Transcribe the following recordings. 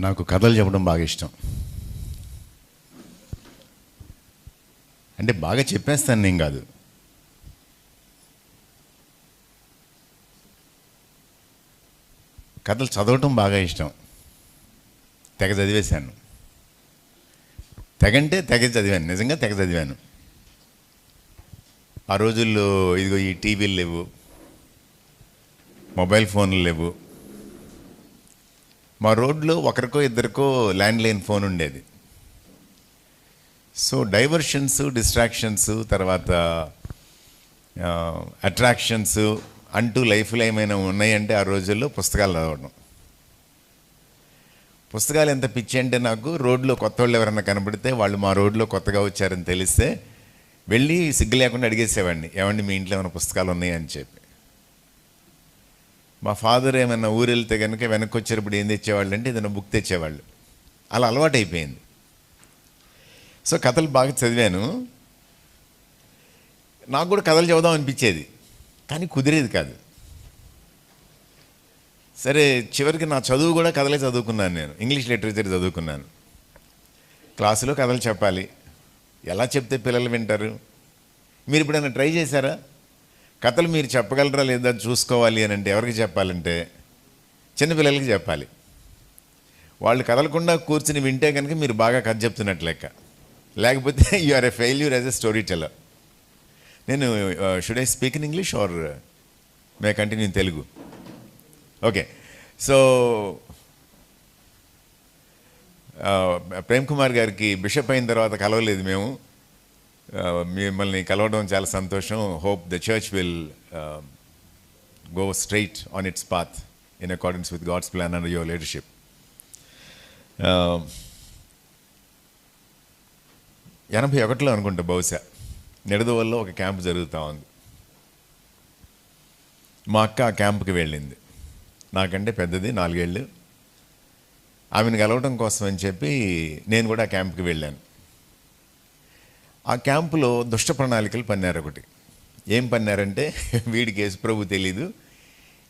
నాకు కథలు చెప్పడం బాగా ఇష్టం. అంటే బాగా చెప్పేస్తాను నేను కాదు, కథలు చదవటం బాగా ఇష్టం. తెగ చదివేశాను. తెగంటే తెగ చదివాను, నిజంగా తెగ చదివాను. ఆ రోజుల్లో ఇదిగో ఈ టీవీలు లేవు, మొబైల్ ఫోన్లు లేవు. మా రోడ్లో ఒకరికో ఇద్దరికో ల్యాండ్లైన్ ఫోన్ ఉండేది. సో డైవర్షన్స్, డిస్ట్రాక్షన్స్, తర్వాత అట్రాక్షన్స్ అంటూ లైఫ్లో ఏమైనా ఉన్నాయంటే ఆ రోజుల్లో పుస్తకాలు చదవడం. పుస్తకాలు ఎంత పిచ్చి అంటే, నాకు రోడ్లో కొత్త వాళ్ళు ఎవరైనా కనబడితే, వాళ్ళు మా రోడ్లో కొత్తగా వచ్చారని తెలిస్తే వెళ్ళి సిగ్గు లేకుండా అడిగేసేవాడిని, ఏమండి మీ ఇంట్లో ఏమైనా పుస్తకాలు ఉన్నాయని చెప్పి. మా ఫాదర్ ఏమైనా ఊరు వెళ్తే కనుక వెనక్కి వచ్చేటప్పుడు ఏం తెచ్చేవాళ్ళు అంటే ఏదైనా బుక్ తెచ్చేవాళ్ళు. అలా అలవాటు అయిపోయింది. సో కథలు బాగా చదివాను. నాకు కూడా కథలు చదువుదాం అనిపించేది, కానీ కుదిరేది కాదు. సరే చివరికి నా చదువు కూడా కథలే చదువుకున్నాను. నేను ఇంగ్లీష్ లిటరేచర్ చదువుకున్నాను. క్లాసులో కథలు చెప్పాలి, ఎలా చెప్తే పిల్లలు వింటారు? మీరు ఎప్పుడైనా ట్రై చేశారా? కథలు మీరు చెప్పగలరా లేదా చూసుకోవాలి అని అంటే ఎవరికి చెప్పాలంటే చిన్నపిల్లలకి చెప్పాలి. వాళ్ళు కదలకుండా కూర్చుని వింటే కనుక మీరు బాగా కథ చెప్తున్నట్లు లెక్క, లేకపోతే you are a failure as a storyteller. నేను should I speak in English or may continue in Telugu? Okay. So Prem Kumar గారికి బిషప్ అయిన తర్వాత కలవలేదు మేము. మిమ్మల్ని కలవడం చాలా సంతోషం. Hope the church will go straight on its path in accordance with God's plan and your leadership. 81లో అనుకుంటా బహుశా నిడదవల్లో ఒక క్యాంప్ జరుగుతూ ఉంది. మా అక్క ఆ క్యాంప్కి వెళ్ళింది. నాకంటే పెద్దది, 4 ఏళ్ళు. ఆమెను కలవడం కోసం అని చెప్పి నేను కూడా ఆ క్యాంప్కి వెళ్ళాను. ఆ క్యాంపులో దుష్ట ప్రణాళికలు పన్నారు. ఒకటి ఏం పన్నారంటే, వీడికి యేసుప్రభు తెలీదు,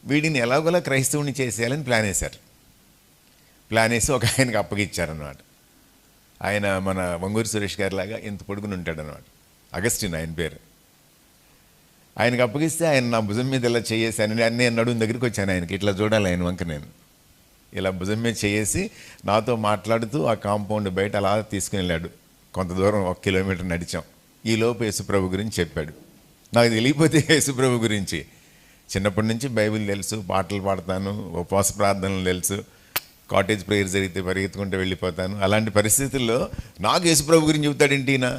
వీడిని ఎలాగోలా క్రైస్తవుని చేసేయాలని ప్లాన్ వేశారు. ప్లాన్ వేసి ఒక ఆయనకి అప్పగిచ్చారన్నమాట. ఆయన మన వంగూరి సురేష్ గారి లాగా ఇంత పొడుగుని ఉంటాడనమాట. అగస్టిన్ ఆయన పేరు. ఆయనకు అప్పగిస్తే ఆయన నా భుజం మీద ఇలా చేయేసాను. నేను నడుము దగ్గరికి వచ్చాను, ఆయనకి ఇట్లా చూడాలి ఆయన వంక. నేను ఇలా భుజం మీద చేసి నాతో మాట్లాడుతూ ఆ కాంపౌండ్ బయట అలా తీసుకుని వెళ్ళాడు. కొంత దూరం 1 కిలోమీటర్ నడిచాం. ఈలోపు యేసుప్రభు గురించి చెప్పాడు. నాకు తెలియకపోతే యేసుప్రభు గురించి చిన్నప్పటి నుంచి బైబిల్ తెలుసు, పాటలు పాడతాను, ఉపవాస ప్రార్థనలు తెలుసు, కాటేజ్ ప్రేయర్ జరిగితే పరిగెత్తుకుంటూ వెళ్ళిపోతాను. అలాంటి పరిస్థితుల్లో నాకు యేసుప్రభు గురించి చెబుతాడేంటి ఈయన?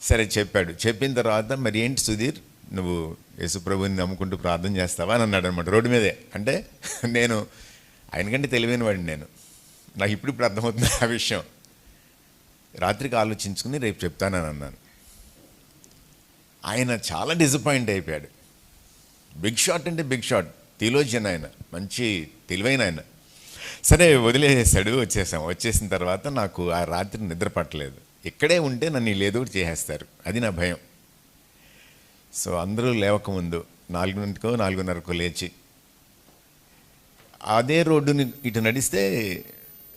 సరే చెప్పాడు. చెప్పిన తర్వాత, మరి ఏంటి సుధీర్, నువ్వు యేసుప్రభుని నమ్ముకుంటూ ప్రార్థన చేస్తావా అని అన్నాడు అనమాట రోడ్డు మీదే. అంటే నేను ఆయనకంటే తెలివైన వాడిని. నాకు ఇప్పుడు అర్థమవుతుంది ఆ విషయం. రాత్రికి ఆలోచించుకుని రేపు చెప్తానని అన్నాను. ఆయన చాలా డిసప్పాయింట్ అయిపోయాడు. బిగ్ షాట్ అంటే బిగ్ షాట్, థియోలోజియన్ ఆయన, మంచి తెలివైన ఆయన. సరే వదిలేసాడు. వచ్చేసిన తర్వాత నాకు ఆ రాత్రి నిద్ర పట్టలేదు. ఇక్కడే ఉంటే నన్ను ఏదో ఒకటి చేసేస్తారు, అది నా భయం. సో అందరూ లేవకముందు 4:00కో 4:30కో లేచి అదే రోడ్డుని ఇటు నడిస్తే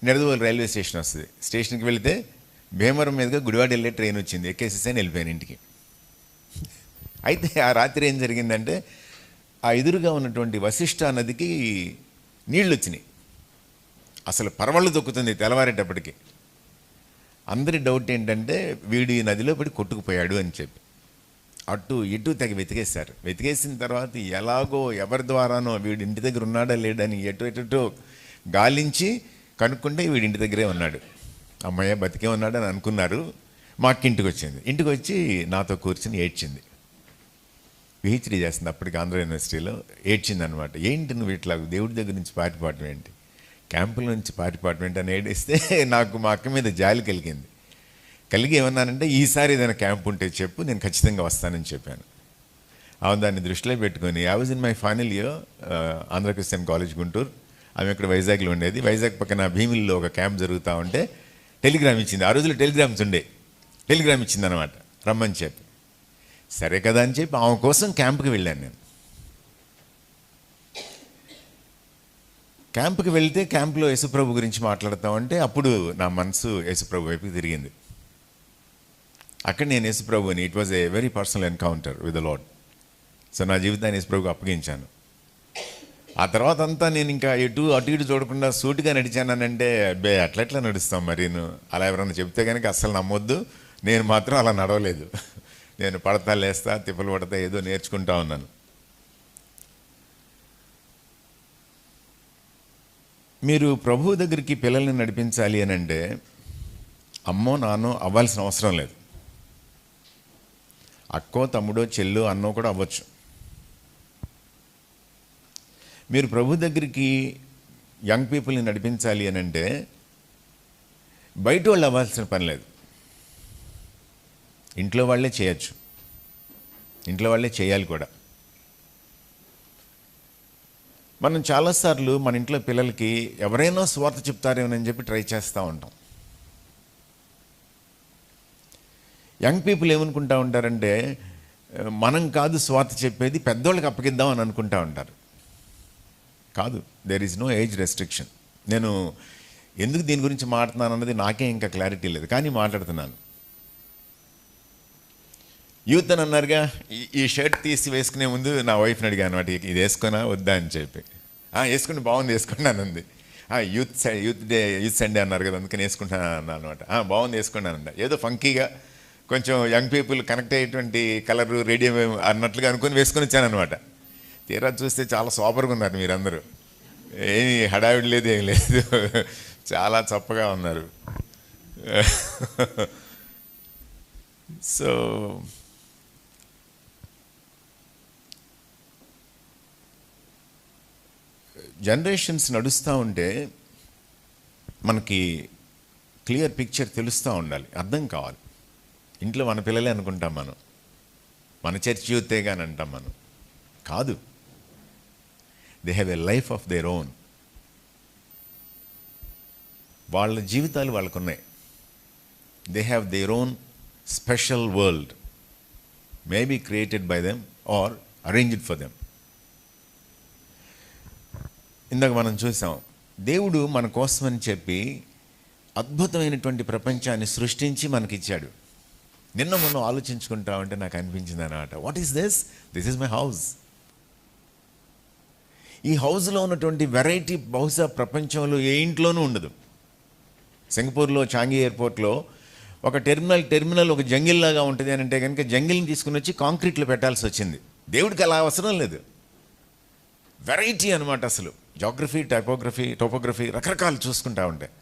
నిడదవోలు రైల్వే స్టేషన్ వస్తుంది. స్టేషన్కి వెళితే భీమవరం మీదుగా గుడివాడ వెళ్ళే ట్రైన్ వచ్చింది. ఎక్కేసేసాను, వెళ్ళిపోయాను ఇంటికి. అయితే ఆ రాత్రి ఏం జరిగిందంటే, ఆ ఎదురుగా ఉన్నటువంటి వశిష్ఠ నదికి నీళ్ళు వచ్చినాయి. అసలు పరవళ్ళు తొక్కుతుంది తెల్లవారేటప్పటికి. అందరి డౌట్ ఏంటంటే, వీడు ఈ నదిలో పడి కొట్టుకుపోయాడు అని చెప్పి అటు ఇటు తెగ వెతికేశారు. వెతికేసిన తర్వాత ఎలాగో ఎవరి ద్వారానో వీడి ఇంటి దగ్గర ఉన్నాడా లేడని ఎటు గాలించి కనుక్కుంటే వీడి ఇంటి దగ్గరే ఉన్నాడు. అమ్మయ్య బతికే ఉన్నాడని అనుకున్నారు. మా అక్క ఇంటికి వచ్చింది. ఇంటికి వచ్చి నాతో కూర్చుని ఏడ్చింది. పిహెచ్డీ చేస్తుంది అప్పటికి ఆంధ్ర యూనివర్సిటీలో. ఏడ్చింది అనమాట. ఏంటి నువ్వు ఇట్లా దేవుడి దగ్గర నుంచి పారిపోవటం ఏంటి, క్యాంపుల నుంచి పారిపోవటం ఏంటి అని ఏడిస్తే నాకు మా అక్క మీద జాలి కలిగి ఏమన్నానంటే, ఈసారి ఏదైనా క్యాంప్ ఉంటే చెప్పు, నేను ఖచ్చితంగా వస్తానని చెప్పాను. ఆమె దాన్ని దృష్టిలో పెట్టుకొని, I was in my final year Andhra Christian college Guntur. ఆమె ఇక్కడ వైజాగ్లో ఉండేది. వైజాగ్ పక్కన భీమిల్లో ఒక క్యాంప్ జరుగుతూ ఉంటే టెలిగ్రామ్ ఇచ్చింది. ఆ రోజుల్లో టెలిగ్రామ్స్ ఉండే. టెలిగ్రామ్ ఇచ్చింది అనమాట, రమ్మని చెప్పి. సరే కదా అని చెప్పి ఆమె కోసం క్యాంప్కి వెళ్ళాను నేను. క్యాంప్కి వెళ్తే క్యాంప్లో యేసుప్రభు గురించి మాట్లాడతామంటే అప్పుడు నా మనసు యేసుప్రభు వైపు తిరిగింది. అక్కడ నేను యేసుప్రభుని, it was a very personal encounter with the lord. So నా జీవితాన్ని యేసుప్రభుకి అప్పగించాను. ఆ తర్వాత అంతా నేను ఇంకా అటు ఇటు చూడకుండా సూటిగా నడిచానంటే అబ్బే అట్లా నడుస్తాం మరి. అలా ఎవరన్నా చెప్తే కనుక అస్సలు నమ్మొద్దు. నేను మాత్రం అలా నడవలేదు. నేను పడతా లేస్తా, తిప్పలు పడతా, ఏదో నేర్చుకుంటా ఉన్నాను. మీరు ప్రభువు దగ్గరికి పిల్లల్ని నడిపించాలి అని అంటే అమ్మో నాన్నో అవ్వాల్సిన అవసరం లేదు. అక్కో తమ్ముడో చెల్లో అన్నో కూడా అవ్వచ్చు. మీరు ప్రభు దగ్గరికి యంగ్ పీపుల్ని నడిపించాలి అని అంటే బయట వాళ్ళు అవ్వాల్సిన పని లేదు. ఇంట్లో వాళ్ళే చేయొచ్చు, ఇంట్లో వాళ్ళే చేయాలి కూడా. మనం చాలాసార్లు మన ఇంట్లో పిల్లలకి ఎవరైనా స్వార్థ చెప్తారేమోనని చెప్పి ట్రై చేస్తూ ఉంటాం. యంగ్ పీపుల్ ఏమనుకుంటా ఉంటారంటే మనం కాదు స్వార్థ చెప్పేది, పెద్దోళ్ళకి అప్పగిద్దాం అని అనుకుంటా ఉంటారు. కాదు, there is no age restriction. నేను ఎందుకు దీని గురించి మాట్లాడుతున్నాను అన్నది నాకే ఇంకా క్లారిటీ లేదు, కానీ మాట్లాడుతున్నాను. యూత్ అని అన్నారుగా, ఈ షర్ట్ తీసి వేసుకునే ముందు నా వైఫ్ని అడిగాను అనమాట, ఇది వేసుకున్నా వద్దా అని చెప్పి. వేసుకుని బాగుంది, వేసుకోండి అని అంది. యూత్ సండే అన్నారు కదా, అందుకని వేసుకుంటాను అన్నాను అనమాట. బాగుంది, వేసుకున్నానంట. ఏదో ఫంకీగా కొంచెం యంగ్ పీపుల్ కనెక్ట్ అయ్యేటువంటి కలర్ రేడియం అన్నట్లుగా అనుకుని వేసుకొని వచ్చానమాట. తీరా చూస్తే చాలా సూపర్గా ఉన్నారు మీరందరూ. ఏమి హడావిడి లేదు, ఏం లేదు, చాలా చప్పగా ఉన్నారు. సో జనరేషన్స్ నడుస్తూ ఉంటే మనకి క్లియర్ పిక్చర్ తెలుస్తూ ఉండాలి, అర్థం కావాలి. ఇంట్లో మన పిల్లలే అనుకుంటాం మనం, మన చర్చ్ యూతే కానీ అంటాం మనం. కాదు, they have a life of their own. వాళ్ళ జీవితాలు వాళ్ళకున్నాయి. They have their own special world, maybe created by them or arranged for them. ఇందాక మనం చూసాం, దేవుడు మన కోసమని చెప్పి అద్భుతమైనటువంటి ప్రపంచాన్ని సృష్టించి మనకిచ్చాడు. నిన్న మనం ఆలోచించుకుంటా ఉంటే నాకు అనిపించింది అన్నమాట, what is this? This is my house. ఈ హౌస్లో ఉన్నటువంటి వెరైటీ బహుశా ప్రపంచంలో ఏ ఇంట్లోనూ ఉండదు. సింగపూర్లో చాంగి ఎయిర్పోర్ట్లో ఒక టెర్మినల్ ఒక జంగిల్ లాగా ఉంటుంది అని అంటే కనుక జంగిల్ని తీసుకుని వచ్చి కాంక్రీట్లో పెట్టాల్సి వచ్చింది. దేవుడికి అలా అవసరం లేదు. వెరైటీ అనమాట. అసలు జాగ్రఫీ, టోపోగ్రఫీ రకరకాలు చూసుకుంటా ఉంటాయి.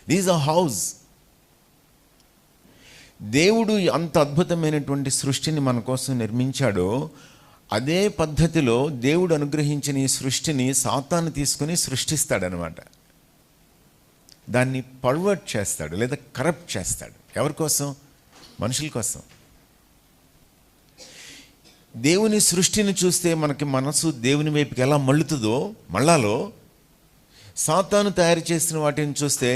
These are house. దేవుడు అంత అద్భుతమైనటువంటి సృష్టిని మన కోసం నిర్మించాడో అదే పద్ధతిలో దేవుడు అనుగ్రహించిన ఈ సృష్టిని సాతాను తీసుకుని సృష్టిస్తాడనమాట. దాన్ని పర్వర్ట్ చేస్తాడు లేదా కరప్ట్ చేస్తాడు. ఎవరి కోసం? మనుషుల కోసం. దేవుని సృష్టిని చూస్తే మనకి మనసు దేవుని వైపుకి ఎలా మళ్ళుతుందో మళ్ళాలో, సాతాను తయారు చేసిన వాటిని చూస్తే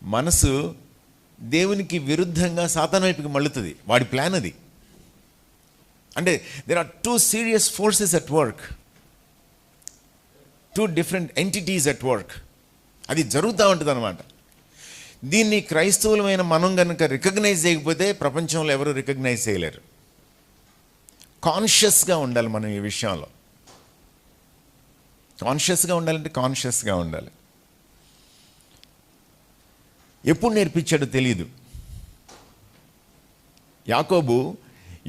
మనసు దేవునికి విరుద్ధంగా సాతాను వైపుకి మళ్ళుతుంది. వాడి ప్లాన్ అది. అంటే there are two serious forces at work, two different entities at work. అది జరుగుతూ ఉంటుంది అనమాట. దీన్ని క్రైస్తవులమైన మనం కనుక రికగ్నైజ్ చేయకపోతే ప్రపంచంలో ఎవరు రికగ్నైజ్ చేయలేరు. కాన్షియస్గా ఉండాలి మనం ఈ విషయంలో. కాన్షియస్గా ఉండాలంటే కాన్షియస్గా ఉండాలి. ఎప్పుడు నేర్పించాడో తెలియదు. యాకోబు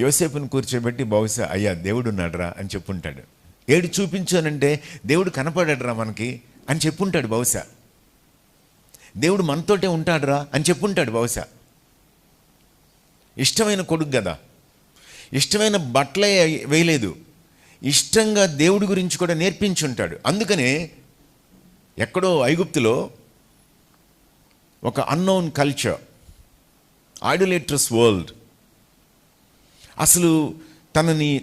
యోసేపుని కూర్చోబెట్టి బహుశా అయ్యా దేవుడు ఉన్నాడురా అని చెప్పుంటాడు. ఏడు చూపించానంటే దేవుడు కనపడాడురా మనకి అని చెప్పుంటాడు బహుశా. దేవుడు మనతోటే ఉంటాడురా అని చెప్పుంటాడు బహుశా. ఇష్టమైన కొడుకు కదా, ఇష్టమైన బట్టలే వేయలేదు, ఇష్టంగా దేవుడి గురించి కూడా నేర్పించుంటాడు. అందుకనే ఎక్కడో ఐగుప్తులో ఒక అన్నోన్ కల్చర్, ఐడోలేట్రస్ వరల్డ్, అసలు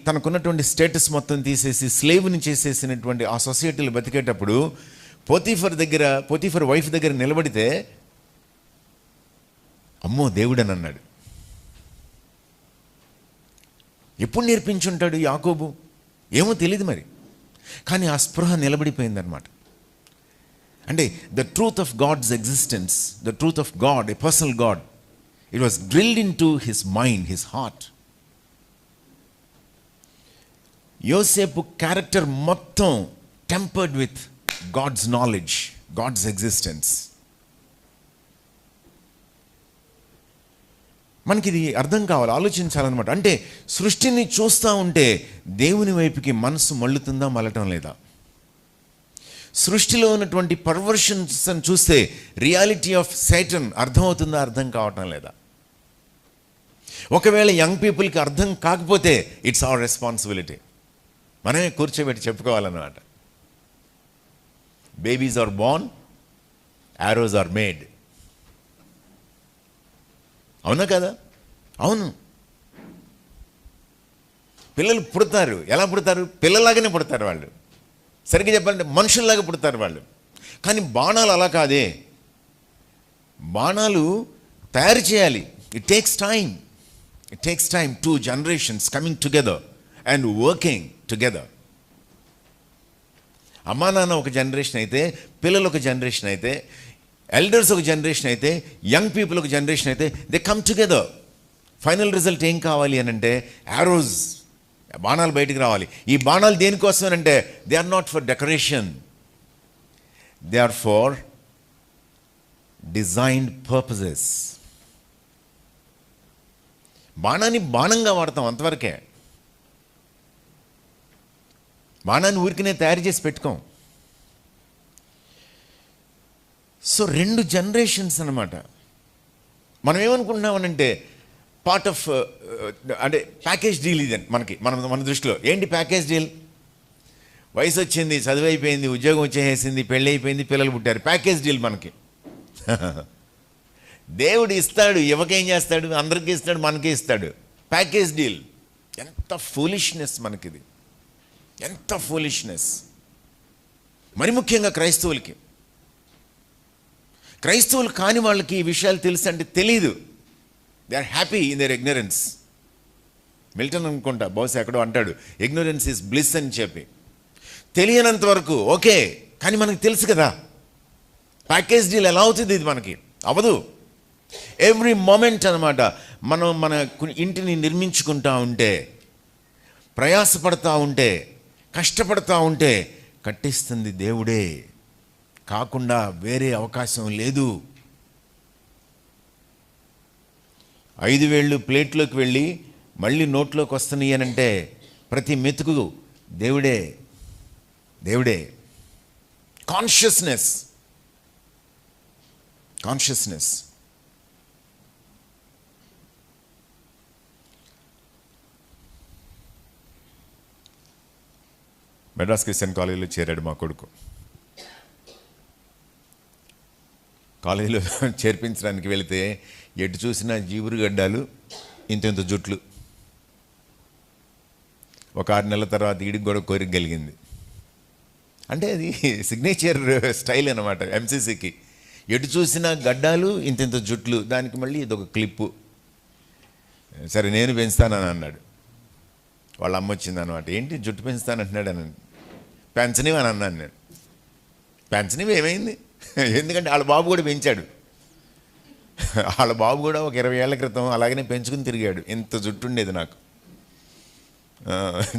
తనకున్నటువంటి స్టేటస్ మొత్తం తీసేసి స్లేవ్ని చేసేసినటువంటి ఆ సొసైటీలో బతికేటప్పుడు పోతీఫర్ వైఫ్ దగ్గర నిలబడితే అమ్మో దేవుడని అన్నాడు. ఎప్పుడు నేర్పించుంటాడు యాకోబు? ఏమో తెలియదు మరి, కానీ ఆ స్పృహ నిలబడిపోయిందనమాట. అంటే the truth of God's existence, the truth of God, a personal God, it was drilled into his mind, his heart. Yosepu character మొత్తం tempered with God's knowledge, God's existence. మనకి ఇది అర్థం కావాలి, ఆలోచించాలన్నమాట. అంటే సృష్టిని చూస్తూ ఉంటే దేవుని వైపుకి మనసు మళ్ళుతుందా, మళ్ళటం లేదా? సృష్టిలో ఉన్నటువంటి పర్వర్షన్స్ చూస్తే రియాలిటీ ఆఫ్ సైటన్ అర్థమవుతుందా, అర్థం కావటం లేదా? ఒకవేళ యంగ్ పీపుల్కి అర్థం కాకపోతే ఇట్స్ అవర్ రెస్పాన్సిబిలిటీ, మనమే కూర్చోబెట్టి చెప్పుకోవాలన్నమాట. Babies are born, arrows are made. అవునా కదా? అవును. పిల్లలు పుడతారు, ఎలా పుడతారు? పిల్లలాగానే పుడతారు వాళ్ళు. సరిగ్గా చెప్పాలంటే మనుషుల్లాగా పుడతారు వాళ్ళు. కానీ బాణాలు అలా కాదే. బాణాలు తయారు చేయాలి. It takes time. It takes time. 2 generations coming together and working together. అమ్మా నాన్న ఒక జనరేషన్ అయితే, పిల్లలు ఒక జనరేషన్ అయితే, ఎల్డర్స్ ఒక జనరేషన్ అయితే, యంగ్ పీపుల్ ఒక జనరేషన్ అయితే, they come together. Final result ఏం కావాలి అని అంటే యారోస్, బాణాలు బయటికి రావాలి. ఈ బాణాలు దేనికోసం అంటే they are not for decoration, they are for designed purposes. బాణాన్ని బాణంగా వాడతాం అంతవరకే. బాణాన్ని ఊరికినే తయారు చేసి పెట్టుకోం. సో 2 generations అన్నమాట. మనం ఏమనుకుంటున్నామనంటే పార్ట్ ఆఫ్ అంటే ప్యాకేజ్ డీల్ ఇది మనకి, మన దృష్టిలో. ఏంటి ప్యాకేజ్ డీల్? వయసు వచ్చింది, చదువు అయిపోయింది, ఉద్యోగం వచ్చేసింది, పెళ్ళి అయిపోయింది, పిల్లలు పుట్టారు, ప్యాకేజ్ డీల్ మనకి. దేవుడు ఇస్తాడు, ఇవ్వకేం చేస్తాడు? అందరికీ ఇస్తాడు, మనకి ఇస్తాడు. Package deal. ఎంత ఫూలిష్నెస్ మనకిది, ఎంత ఫూలిష్నెస్. మరి ముఖ్యంగా క్రైస్తవులకి. క్రైస్తవులు కాని వాళ్ళకి ఈ విషయాలు తెలుసు అంటే తెలీదు. They are happy in their ignorance. Milton అనుకుంటా బహుశా ఎక్కడో అంటాడు, ఇగ్నరెన్స్ ఈజ్ బ్లిస్ అని చెప్పి. తెలియనంత వరకు ఓకే, కానీ మనకు తెలుసు కదా ప్యాకేజ్ డీల్ ఎలా అవుతుంది. ఇది మనకి అవ్వదు. ఎవ్రీ మూమెంట్ అనమాట. మనం మన ఇంటిని నిర్మించుకుంటా ఉంటే, ప్రయాసపడతా ఉంటే, కష్టపడతా ఉంటే కట్టిస్తుంది దేవుడే, కాకుండా వేరే అవకాశం లేదు. 5 వేళ్ళు ప్లేట్లోకి వెళ్ళి మళ్ళీ నోట్లోకి వస్తున్నాయి అని అంటే ప్రతి మెతుకు దేవుడే, దేవుడే. Consciousness, consciousness. మెడ్రాస్ క్రిస్టియన్ కాలేజీలో చేరాడు మా కొడుకు. కాలేజీలో చేర్పించడానికి వెళితే ఎటు చూసినా జీబురు గడ్డాలు, ఇంత జుట్లు. ఒక 6 నెలల తర్వాత ఈడికి కూడా కోరిక కలిగింది. అంటే అది సిగ్నేచర్ స్టైల్ అన్నమాట ఎంసీసీకి. ఎటు చూసినా గడ్డాలు, ఇంత జుట్లు, దానికి మళ్ళీ ఇదొక క్లిప్పు. సరే నేను పెంచుతానని అన్నాడు. వాళ్ళ అమ్మ వచ్చింది అనమాట. ఏంటి జుట్టు పెంచుతానంటున్నాడు అని. పెంచనివి అని అన్నాను నేను. పెంచనివి ఏమైంది? ఎందుకంటే వాళ్ళ బాబు కూడా పెంచాడు. వాళ్ళ బాబు కూడా ఒక 20 ఏళ్ల క్రితం అలాగనే పెంచుకుని తిరిగాడు. ఇంత జుట్టు ఉండేది నాకు.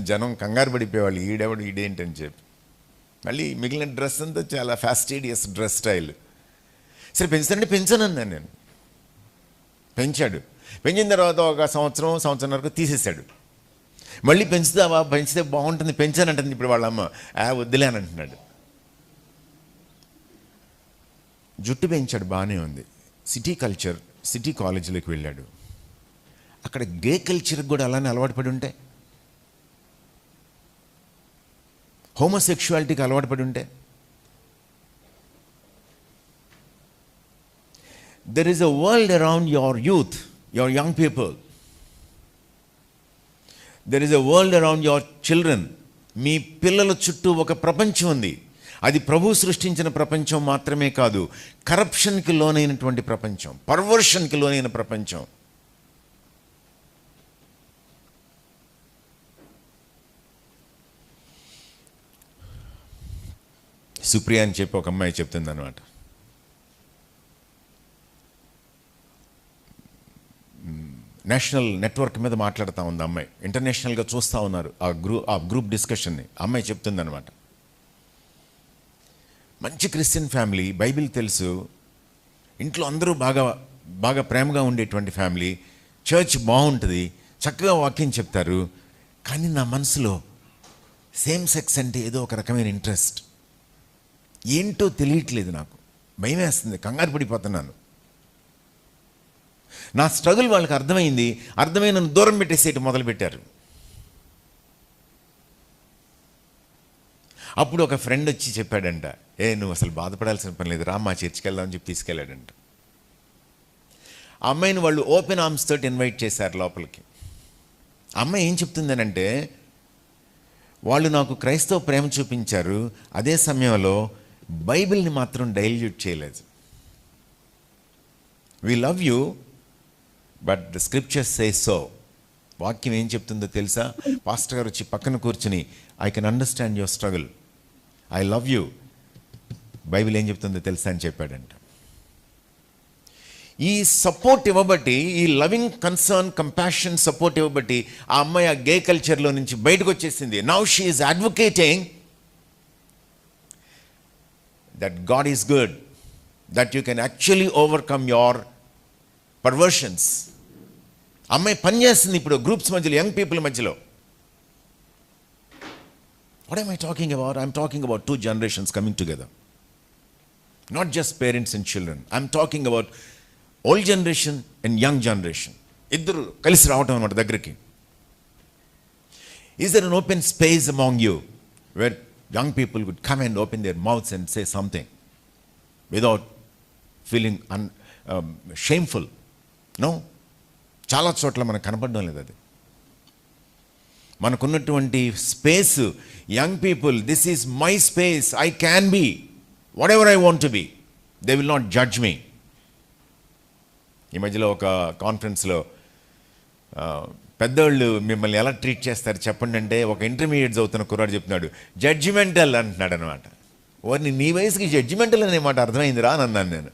జనం కంగారు పడిపోయేవాళ్ళు, ఈడెవడు ఈడేంటని చెప్పి. మళ్ళీ మిగిలిన డ్రెస్ అంతా చాలా ఫ్యాస్టీడియస్ డ్రెస్ స్టైల్. సరే పెంచుతానంటే పెంచానన్నాను నేను. పెంచాడు. పెంచిన తర్వాత ఒక సంవత్సరంన్నరకు తీసేశాడు. మళ్ళీ పెంచుతావా, పెంచితే బాగుంటుంది, పెంచానంటుంది ఇప్పుడు వాళ్ళ అమ్మ. వద్దులే అని అంటున్నాడు. జుట్టు పెంచాడు, బాగానే ఉంది. సిటీ కల్చర్, సిటీ కాలేజీలోకి వెళ్ళాడు. అక్కడ గే కల్చర్కి కూడా అలానే అలవాటు పడి ఉంటే, హోమోసెక్షువాలిటీకి అలవాటు పడి ఉంటే, there is a world around your youth, your young people. There is a world around your children. మీ పిల్లల చుట్టూ ఒక ప్రపంచం ఉంది. అది ప్రభు సృష్టించిన ప్రపంచం మాత్రమే కాదు, కరప్షన్కి లోనైనటువంటి ప్రపంచం, పర్వర్షన్కి లోనైన ప్రపంచం. సుప్రియ అని చెప్పి ఒక అమ్మాయి చెప్తుంది అనమాట. నేషనల్ నెట్వర్క్ మీద మాట్లాడుతూ ఉంది అమ్మాయి, ఇంటర్నేషనల్గా చూస్తూ ఉన్నారు ఆ గ్రూప్ డిస్కషన్ని. అమ్మాయి చెప్తుంది అనమాట, మంచి క్రిస్టియన్ ఫ్యామిలీ, బైబిల్ తెలుసు, ఇంట్లో అందరూ బాగా బాగా ప్రేమగా ఉండేటువంటి ఫ్యామిలీ, చర్చ్ బాగుంటుంది, చక్కగా వాక్యం చెప్తారు, కానీ నా మనసులో సేమ్ సెక్స్ అంటే ఏదో ఒక రకమైన ఇంట్రెస్ట్, ఏంటో తెలియట్లేదు, నాకు భయం వేస్తుంది, కంగారు పడిపోతున్నాను. నా స్ట్రగుల్ వాళ్ళకి అర్థమైంది, అర్థమై నన్ను దూరం పెట్టేసేటి మొదలుపెట్టారు. అప్పుడు ఒక ఫ్రెండ్ వచ్చి చెప్పాడంట, నువ్వు అసలు బాధపడాల్సిన పని లేదు, రా మా చర్చికి వెళ్దామని చెప్పి తీసుకెళ్ళాడంట. ఆ అమ్మాయిని వాళ్ళు ఓపెన్ ఆర్మ్స్ తోటి ఇన్వైట్ చేశారు లోపలికి. అమ్మాయి ఏం చెప్తుందనంటే, వాళ్ళు నాకు క్రైస్తవ ప్రేమ చూపించారు, అదే సమయంలో బైబిల్ని మాత్రం డైల్యూట్ చేయలేదు. We love you but the scriptures say so. వాక్యం ఏం చెప్తుందో తెలుసా? పాస్టర్ గారు వచ్చి పక్కన కూర్చుని, I can understand your struggle, I love you, Bible ఏం చెప్తుందో తెలుసా అని చెప్పాడంట. ఈ సపోర్ట్ ఇవ్వబట్టి, ఈ లవింగ్ కన్సర్న్ కంపాషన్ సపోర్ట్ ఇవ్వబట్టి ఆ అమ్మాయి ఆ గే కల్చర్లో నుంచి బయటకు వచ్చేసింది. Now she is advocating that God is good, that you can actually overcome your perversions. అమ్మాయి పనిచేస్తుంది ఇప్పుడు గ్రూప్స్ మధ్యలో, యంగ్ పీపుల్ మధ్యలో. What am I talking about? I'm talking about two generations coming together. Not just parents and children. I'm talking about old generation and young generation. ఇద్దరు కలిసి రావటం అన్నమాట దగ్గరికి. Is there an open space among you where young people would come and open their mouths and say something without feeling shameful? No. చాలా చోట్ల మనకు కనపడడం లేదు అది. మనకున్నటువంటి space, young people, this is my space, I can be whatever I want to be, they will not judge me. ఈ మధ్యలో ఒక కాన్ఫరెన్స్లో పెద్దోళ్ళు మిమ్మల్ని ఎలా ట్రీట్ చేస్తారు చెప్పండి అంటే, ఒక ఇంటర్మీడియట్ చదువుతున్న కుర్రాడు చెప్తున్నాడు, జడ్జిమెంటల్ అంటున్నాడు అనమాట. వారిని నీ వయసుకి జడ్జిమెంటల్ అనే మాట అర్థమైందిరా అని అన్నాను నేను.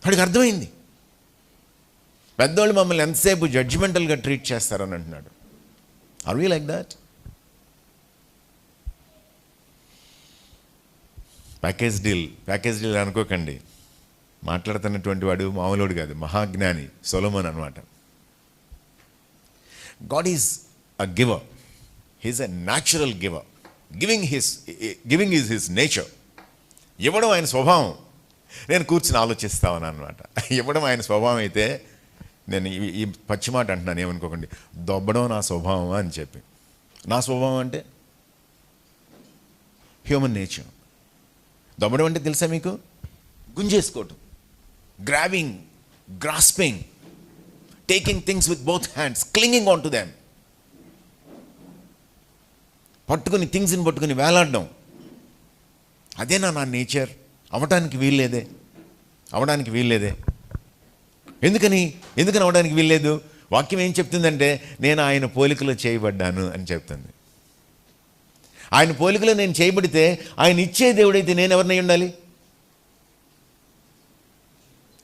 వాడికి అర్థమైంది, పెద్దోళ్ళు మమ్మల్ని ఎంతసేపు జడ్జిమెంటల్గా ట్రీట్ చేస్తారని అంటున్నాడు. Are we like that? Package deal అనుకోకండి. మాట్లాడుతున్నటువంటి వాడు మామూలుడు కాదు, మహాజ్ఞాని సొలొమోన్ అనమాట. God is a giver, he is a natural giver. Giving is his nature. ఇవ్వడం ఆయన స్వభావం. నేను కూర్చుని ఆలోచిస్తా ఉన్నాను అనమాట. ఇవ్వడం ఆయన స్వభావం అయితే, నేను ఈ పచ్చి మాట అంటున్నాను, ఏమనుకోకండి, దొబ్బడం నా స్వభావం అని చెప్పి. నా స్వభావం అంటే హ్యూమన్ నేచర్. దొబ్బడం అంటే తెలుసా మీకు? గుంజేసుకోవటం, grabbing, grasping, taking things with both hands, clinging on to them. పట్టుకుని థింగ్స్ని పట్టుకుని వేలాడడం, అదేనా నా నేచర్? అవడానికి వీల్లేదే. ఎందుకని అవడానికి వీల్లేదు? వాక్యం ఏం చెప్తుందంటే, నేను ఆయన పోలికలో చేయబడ్డాను అని చెప్తుంది. ఆయన పోలికలో నేను చేయబడితే, ఆయన ఇచ్చే దేవుడైతే నేను ఎవరినై ఉండాలి?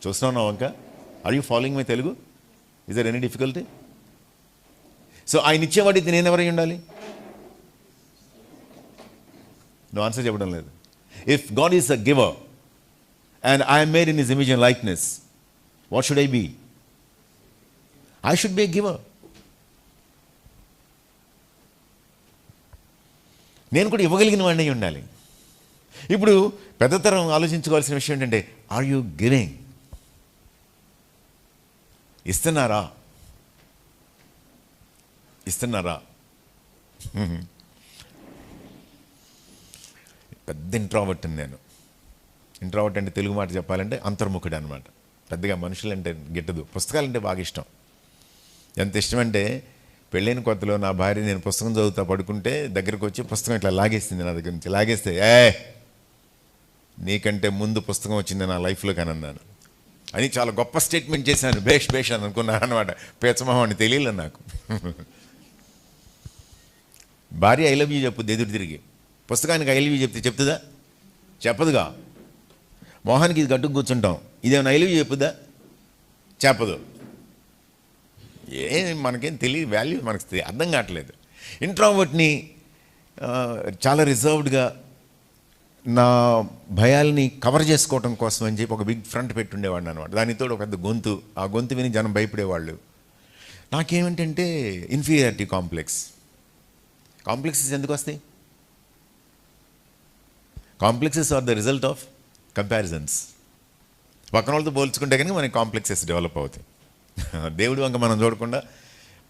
చూస్తున్నావు వంక? Are you following my Telugu? Is there any difficulty? So ఆయన ఇచ్చేవాడైతే నేను ఎవరై ఉండాలి? నువ్వు ఆన్సర్ చెప్పడం లేదు. If God is a giver and I'm made in his image and likeness, what should I be? I should be a giver. నేను కూడా ఇవ్వగలిగిన వాడిని ఉండాలి. ఇప్పుడు పెద్దతరం ఆలోచించుకోవాల్సిన విషయం ఏంటంటే, ఆర్ యూ గివింగ్? ఇస్తున్నారా? పెద్ద ఇంట్రావర్ట్ నేను. ఇంట్రావర్ట్ అంటే తెలుగు మాట చెప్పాలంటే అంతర్ముఖుడు అనమాట. పెద్దగా మనుషులంటే గిట్టదు, పుస్తకాలంటే బాగా ఇష్టం. ఎంత ఇష్టం అంటే, పెళ్ళైన కొత్తలో నా భార్య నేను పుస్తకం చదువుతా పడుకుంటే దగ్గరకు వచ్చి పుస్తకం ఇట్లా లాగేసింది నా దగ్గర నుంచి. లాగేస్తే, నీకంటే ముందు పుస్తకం వచ్చింది నా లైఫ్లో కానీ అన్నాను అని చాలా గొప్ప స్టేట్మెంట్ చేశాను. బేష్ అని అనుకున్నాను అనమాట. పేచమహం అని తెలియలేదు నాకు. భార్య ఐ లవ్ యూ చెప్పుద్ది ఎదురు తిరిగి, పుస్తకానికి ఐ లవ్ యూ చెప్తుందా? చెప్పదుగా. మొహానికి ఇది కట్టుకు కూర్చుంటాం, ఇదేమైనా ఐలివ్ చెప్పుదా? చెప్పదు. మనకేం తెలియదు, వాల్యూ మనకి అర్థం కావట్లేదు. ఇంట్రావర్ట్ని చాలా రిజర్వ్డ్గా నా భయాల్ని కవర్ చేసుకోవడం కోసం అని చెప్పి ఒక బిగ్ ఫ్రంట్ పెట్టుండేవాడిని అనమాట. దానితో ఒక పెద్ద గొంతు, ఆ గొంతు విని జనం భయపడేవాళ్ళు. నాకేమిటంటే ఇన్ఫీరియారిటీ కాంప్లెక్సెస్ ఎందుకు వస్తాయి? Complexes are the result of comparisons. పక్కన వాళ్ళతో పోల్చుకుంటే కనుక మనకి కాంప్లెక్సెస్ డెవలప్ అవుతాయి. దేవుడి వంక మనం చూడకుండా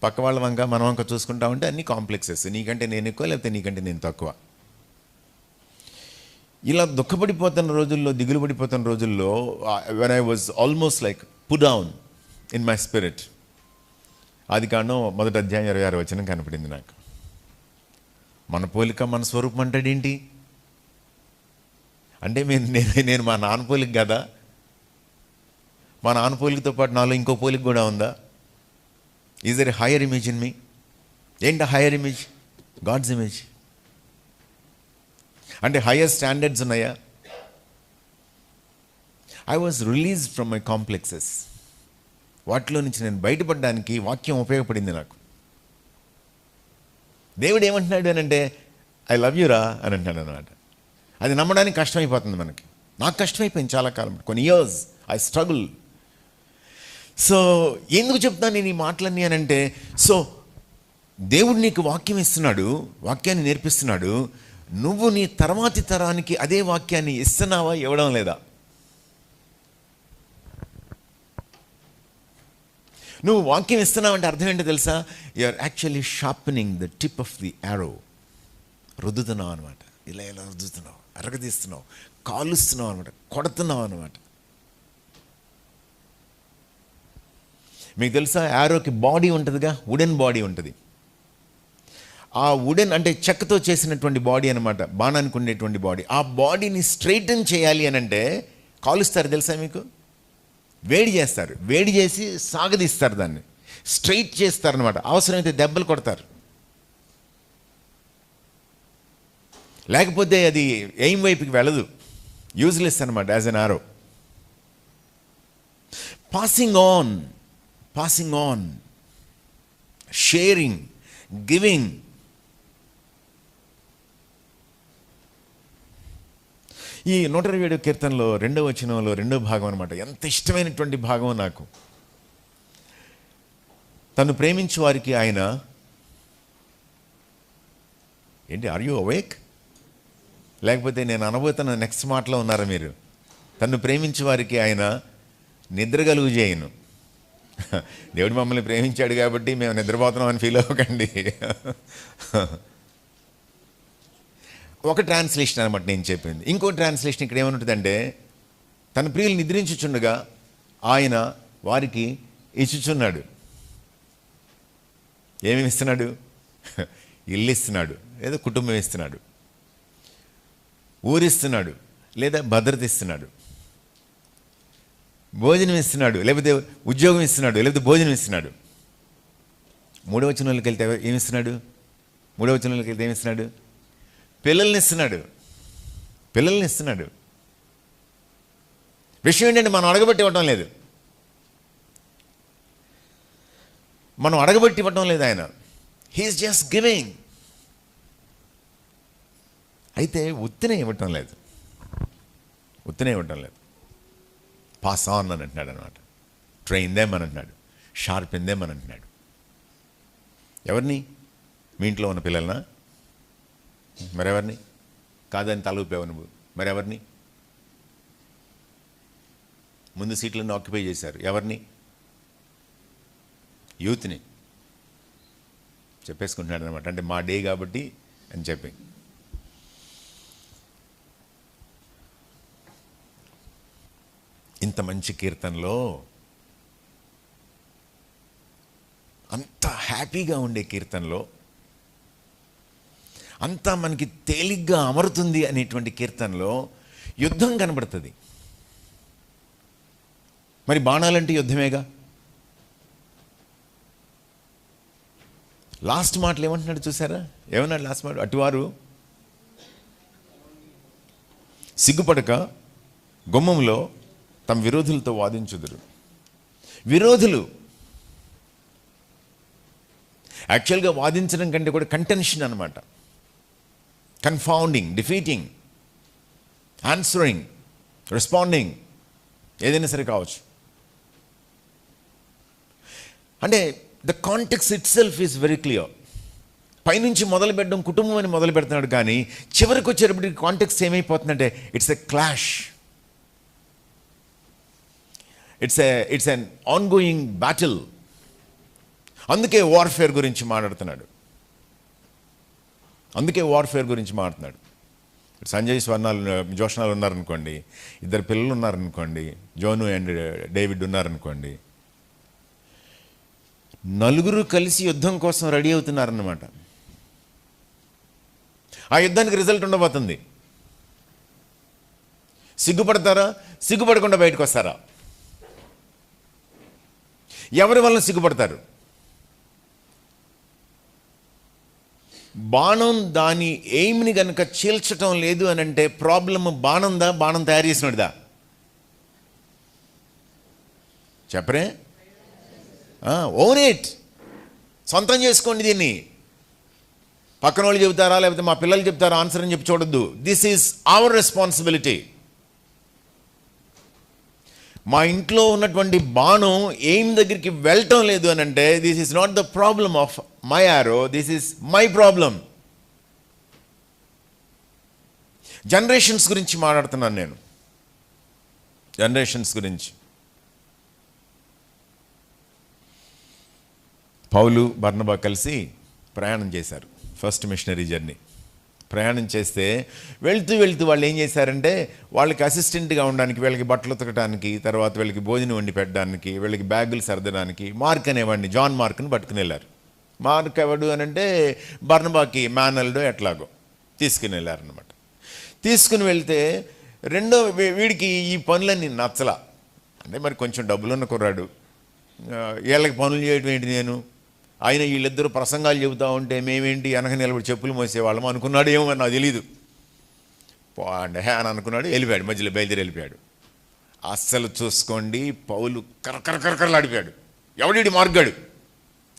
పక్క వాళ్ళ వంక మన వంక చూసుకుంటా ఉంటే అన్ని కాంప్లెక్సెస్. నీకంటే నేను ఎక్కువ, లేకపోతే నీకంటే నేను తక్కువ. ఇలా దుఃఖపడిపోతున్న రోజుల్లో, దిగులు పడిపోతున్న రోజుల్లో, when I was almost like put down in my spirit, ఆదికాండం 1వ అధ్యాయం 26వ వచనం కనపడింది నాకు. మన పోలిక మన స్వరూపం అంటాడేంటి అంటే నేను మా నాన్న పోలిక కదా? మా నాన్న పోలికతో పాటు నాలో ఇంకో పోలిక కూడా ఉందా? Is there a higher image in me? ఏంటి హైయర్ ఇమేజ్? God's image. అంటే హైయర్ స్టాండర్డ్స్ ఉన్నాయా? I was released from my complexes. వాటిలో నుంచి నేను బయటపడడానికి వాక్యం ఉపయోగపడింది నాకు. దేవుడు ఏమంటున్నాడు అని అంటే, ఐ లవ్ యూ రా అని అంటున్నాడు అనమాట. అది నమ్మడానికి కష్టమైపోతుంది మనకి. నాకు కష్టమైపోయింది చాలా కాలం, కొన్ని ఇయర్స్ ఐ స్ట్రగుల్. సో ఎందుకు చెప్తాను నేను ఈ మాటలన్నీ అని అంటే, సో దేవుడు నీకు వాక్యం ఇస్తున్నాడు, వాక్యాన్ని నేర్పిస్తున్నాడు. నువ్వు నీ తర్వాతి తరానికి అదే వాక్యాన్ని ఇస్తున్నావా, ఇవ్వడం లేదా? నువ్వు వాక్యం ఇస్తున్నావంటే అర్థం ఏంటో తెలుసా? You are actually sharpening the tip of the arrow. రుద్దుతున్నావు అనమాట. ఇలా రుద్దుతున్నావు, అరగదీస్తున్నావు, కాలుస్తున్నావు అనమాట, కొడుతున్నావు అనమాట. మీకు తెలుసా, యారోకి బాడీ ఉంటుందిగా, వుడెన్ బాడీ ఉంటుంది. ఆ వుడెన్ అంటే చెక్కతో చేసినటువంటి బాడీ అనమాట, బాణానికి ఉండేటువంటి బాడీ. ఆ బాడీని స్ట్రైటన్ చేయాలి అని అంటే కాలుస్తారు తెలుసా మీకు? వేడి చేస్తారు, వేడి చేసి సాగదీస్తారు, దాన్ని స్ట్రైట్ చేస్తారనమాట. అవసరమైతే దెబ్బలు కొడతారు, లేకపోతే అది ఎయిమ్ వైపుకి వెళ్ళదు, యూజ్లెస్ అనమాట యాజ్ ఎన్ ఆరో. Passing on, sharing, giving. ఈ 127వ కీర్తనలో 2వ వచనంలో 2వ భాగం అనమాట, ఎంత ఇష్టమైనటువంటి భాగం నాకు. తను ప్రేమించు వారికి ఆయన ఏంటి, ఆర్ యూ అవేక్? లేకపోతే నేను అనబోతున్న నెక్స్ట్ మాటలో ఉన్నారా మీరు? తను ప్రేమించు వారికి ఆయన నిద్రగలుగు చేయను. దేవుడు మమ్మల్ని ప్రేమించాడు కాబట్టి మేము నిద్రపోతున్నాం అని ఫీల్ అవ్వకండి. ఒక ట్రాన్స్లేషన్ అనమాట నేను చెప్పింది. ఇంకో ట్రాన్స్లేషన్ ఇక్కడ ఏమనుంటుందంటే, తన ప్రియులు నిద్రించుచుండగా ఆయన వారికి ఇచ్చుచున్నాడు. ఏమేమి ఇస్తున్నాడు? ఇల్లు ఇస్తున్నాడు, లేదా కుటుంబం ఇస్తున్నాడు, ఊరిస్తున్నాడు, లేదా భద్రత ఇస్తున్నాడు, భోజనం ఇస్తున్నాడు, లేకపోతే ఉద్యోగం ఇస్తున్నాడు, లేకపోతే భోజనం ఇస్తున్నాడు. 3వ వచనంలోకి వెళ్తే ఏమిస్తున్నాడు? 3వ వచనంలోకి వెళ్తే ఏమిస్తున్నాడు? పిల్లల్ని ఇస్తున్నాడు. విషయం ఏంటంటే, మనం అడగబట్టి ఇవ్వటం లేదు. ఆయన హీఈస్ జస్ట్ గివింగ్. అయితే ఉత్తినే ఇవ్వటం లేదు. పాస్ ఆన్ అని అంటున్నాడు అనమాట. ట్రైన్ దెమ్ అని అంటున్నాడు, షార్పెన్ దెమ్ అని అంటున్నాడు. ఎవరిని? మీ ఇంట్లో ఉన్న పిల్లలనా? మరెవరిని? కాదని తలూపావు నువ్వు. మరెవరిని? ముందు సీట్లను ఆక్యుపై చేశారు. ఎవరిని? యూత్ని చెప్పేసుకుంటున్నాడు అనమాట. అంటే మా డే కాబట్టి అని చెప్పి. ఇంత మంచి కీర్తనలో, అంత హ్యాపీగా ఉండే కీర్తనలో, అంతా మనకి తేలిగ్గా అమరుతుంది అనేటువంటి కీర్తనలో యుద్ధం కనబడుతుంది. మరి బాణాలంటే యుద్ధమేగా. లాస్ట్ మాటలు ఏమంటున్నాడు చూసారా? ఏమన్నాడు లాస్ట్ మాట? అటువారు సిగ్గుపడక గుమ్మంలో తమ విరోధులతో వాదించుదురు. విరోధులు యాక్చువల్గా వాదించడం కంటే కూడా కంటెన్షన్ అనమాట. కన్ఫౌండింగ్, డిఫీటింగ్, ఆన్సరింగ్, రెస్పాండింగ్, ఏదైనా సరే కావచ్చు. అంటే the context it self is very clear. పైనుంచి మొదలు పెట్టడం కుటుంబం అని మొదలు పెడుతున్నాడు, కానీ చివరికి వచ్చేటప్పటికి కాంటెక్స్ట్ ఏమైపోతుందంటే it's a clash, it's an ongoing battle. అందుకే వార్ఫేర్ గురించి మాట్లాడుతున్నాడు. సంజయ్ జోష్నాలు ఉన్నారనుకోండి, 2 పిల్లలు ఉన్నారనుకోండి, జోను అండ్ డేవిడ్ ఉన్నారనుకోండి, 4 కలిసి యుద్ధం కోసం రెడీ అవుతున్నారన్నమాట. ఆ యుద్ధానికి రిజల్ట్ ఉండబోతుంది. సిగ్గుపడతారా? సిగ్గుపడకుండా బయటకు వస్తారా? ఎవరి వల్ల సిగ్గుపడతారు? బాణం దాని ఎయిమ్ని కనుక చీల్చటం లేదు అని అంటే ప్రాబ్లమ్ బాణందా, బాణం తయారు చేసినదా? చెప్పరే? Own it. సొంతం చేసుకోండి దీన్ని. పక్కన వాళ్ళు చెబుతారా లేకపోతే మా పిల్లలు చెప్తారా ఆన్సర్ అని చెప్పి చూడొద్దు. This is our responsibility. మా ఇంట్లో ఉన్నటువంటి బాణం ఎయిమ్ దగ్గరికి వెళ్ళటం లేదు అని అంటే this is not the problem of my arrow, this is my problem. Generations గురించి మాట్లాడుతున్నాను నేను. జనరేషన్స్ గురించి. పౌలు బర్నబా కలిసి ప్రయాణం చేశారు. ఫస్ట్ మిషనరీ జర్నీ ప్రయాణం చేస్తే వెళ్తూ వాళ్ళు ఏం చేశారంటే వాళ్ళకి అసిస్టెంట్గా ఉండడానికి, వీళ్ళకి బట్టలు ఉతకడానికి, తర్వాత వీళ్ళకి భోజనం వండి పెట్టడానికి, వీళ్ళకి బ్యాగులు సర్దడానికి మార్క్ అనేవాడిని, జాన్ మార్క్ని పట్టుకుని వెళ్ళారు. మార్క్ ఎవడు అని అంటే బర్నబాకి మేనల్డో ఎట్లాగో తీసుకుని వెళ్ళారనమాట. తీసుకుని వెళ్తే వీడికి ఈ పనులన్నీ నచ్చలా. అంటే మరి కొంచెం డబ్బులున్న కుర్రాడు, వీళ్ళకి పనులు చేయడం ఏంటి నేను, ఆయన వీళ్ళిద్దరూ ప్రసంగాలు చెబుతూ ఉంటే మేమేంటి వెనక నిలబడి చెప్పులు మోసేవాళ్ళం అనుకున్నాడు. ఏమో నాకు తెలీదు అని అనుకున్నాడు. వెళ్ళిపోయాడు, మధ్యలో బయలుదేరి వెళ్ళిపోయాడు. అస్సలు చూసుకోండి, పౌలు కరకరలాడిపోయాడు. ఎవడి మార్గాడు,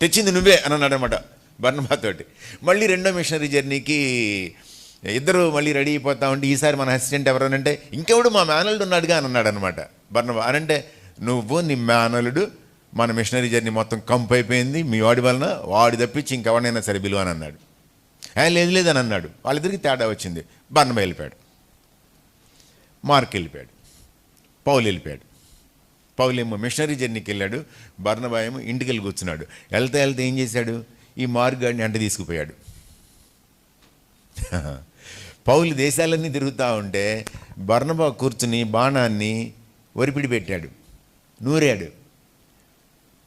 తెచ్చింది నువ్వే అని అన్నాడు అనమాట బర్నబాతోటి. మళ్ళీ రెండో మిషనరీ జర్నీకి ఇద్దరు మళ్ళీ రెడీ అయిపోతా ఉంటే ఈసారి మన అసిస్టెంట్ ఎవరనంటే ఇంకెవడు మా మేనల్డ్ ఉన్నాడుగా అని అన్నాడు అనమాట బర్నబా. అనంటే నువ్వు నీ మేనలుడు మన మిషనరీ జర్నీ మొత్తం కంపు అయిపోయింది మీ వాడి వలన, వాడి తప్పించి ఇంకెవరినైనా సరే బిలువ అని అన్నాడు. లేదు అని అన్నాడు. వాళ్ళిద్దరికి తేడా వచ్చింది. బర్నబా వెళ్ళిపోయాడు, మార్క్ వెళ్ళిపోయాడు, పౌలు వెళ్ళిపోయాడు. పౌలు ఏమో మిషనరీ జర్నీకి వెళ్ళాడు, బర్నబా ఏమో ఇంటికి వెళ్ళి కూర్చున్నాడు. వెళ్తే ఏం చేశాడు, ఈ మార్క్ గాడిని అంట తీసుకుపోయాడు. పౌలు దేశాలన్నీ తిరుగుతూ ఉంటే బర్నబా కూర్చుని బాణాన్ని ఒరిపిడి పెట్టాడు, నూరాడు,